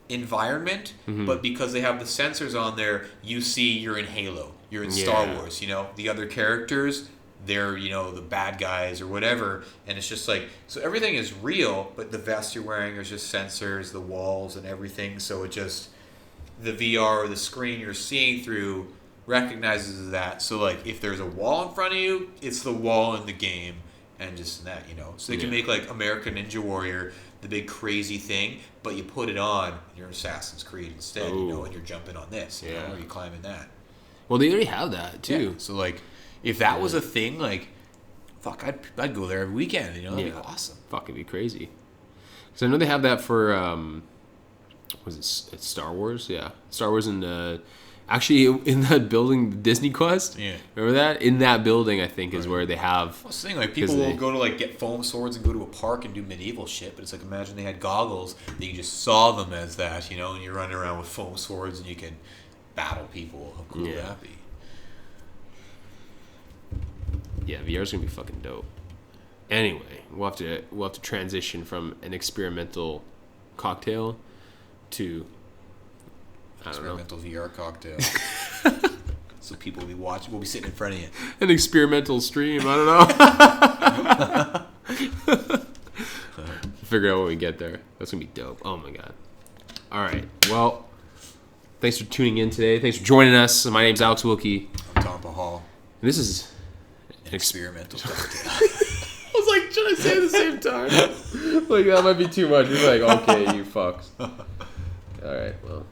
environment, but because they have the sensors on there, you see you're in Halo, you're in Star Wars. The other characters, they're the bad guys or whatever, and it's just so everything is real, but the vest you're wearing is just sensors, the walls and everything, so it just the VR or the screen you're seeing through recognizes that. So if there's a wall in front of you, it's the wall in the game, and just that, so they can make American Ninja Warrior the big crazy thing, but you put it on, you're in Assassin's Creed instead, and you're jumping on this, or you're climbing that. Well, they already have that too. Yeah. So if that was a thing, fuck, I'd go there every weekend. That'd be awesome. Fuck, it'd be crazy. Because I know they have that for it's Star Wars? Yeah, Star Wars, and actually in that building, Disney Quest. Yeah, remember that? In that building, I think is where they have. Well, the thing, people will go to get foam swords and go to a park and do medieval shit, but it's imagine they had goggles that you just saw them as that, and you're running around with foam swords and you can battle people. How cool would that be? Yeah, VR's gonna be fucking dope. Anyway, we'll have to transition from an experimental cocktail to experimental VR cocktail. So people will be watching. We'll be sitting in front of you. An experimental stream. I don't know. Figure out when we get there. That's gonna be dope. Oh my god. All right. Well, thanks for tuning in today. Thanks for joining us. My name's Alex Wilkie. I'm Tom Pahal. And this is an experimental cocktail. I was like, should I say it at the same time? That might be too much. You're okay, you fucks. All right. Well.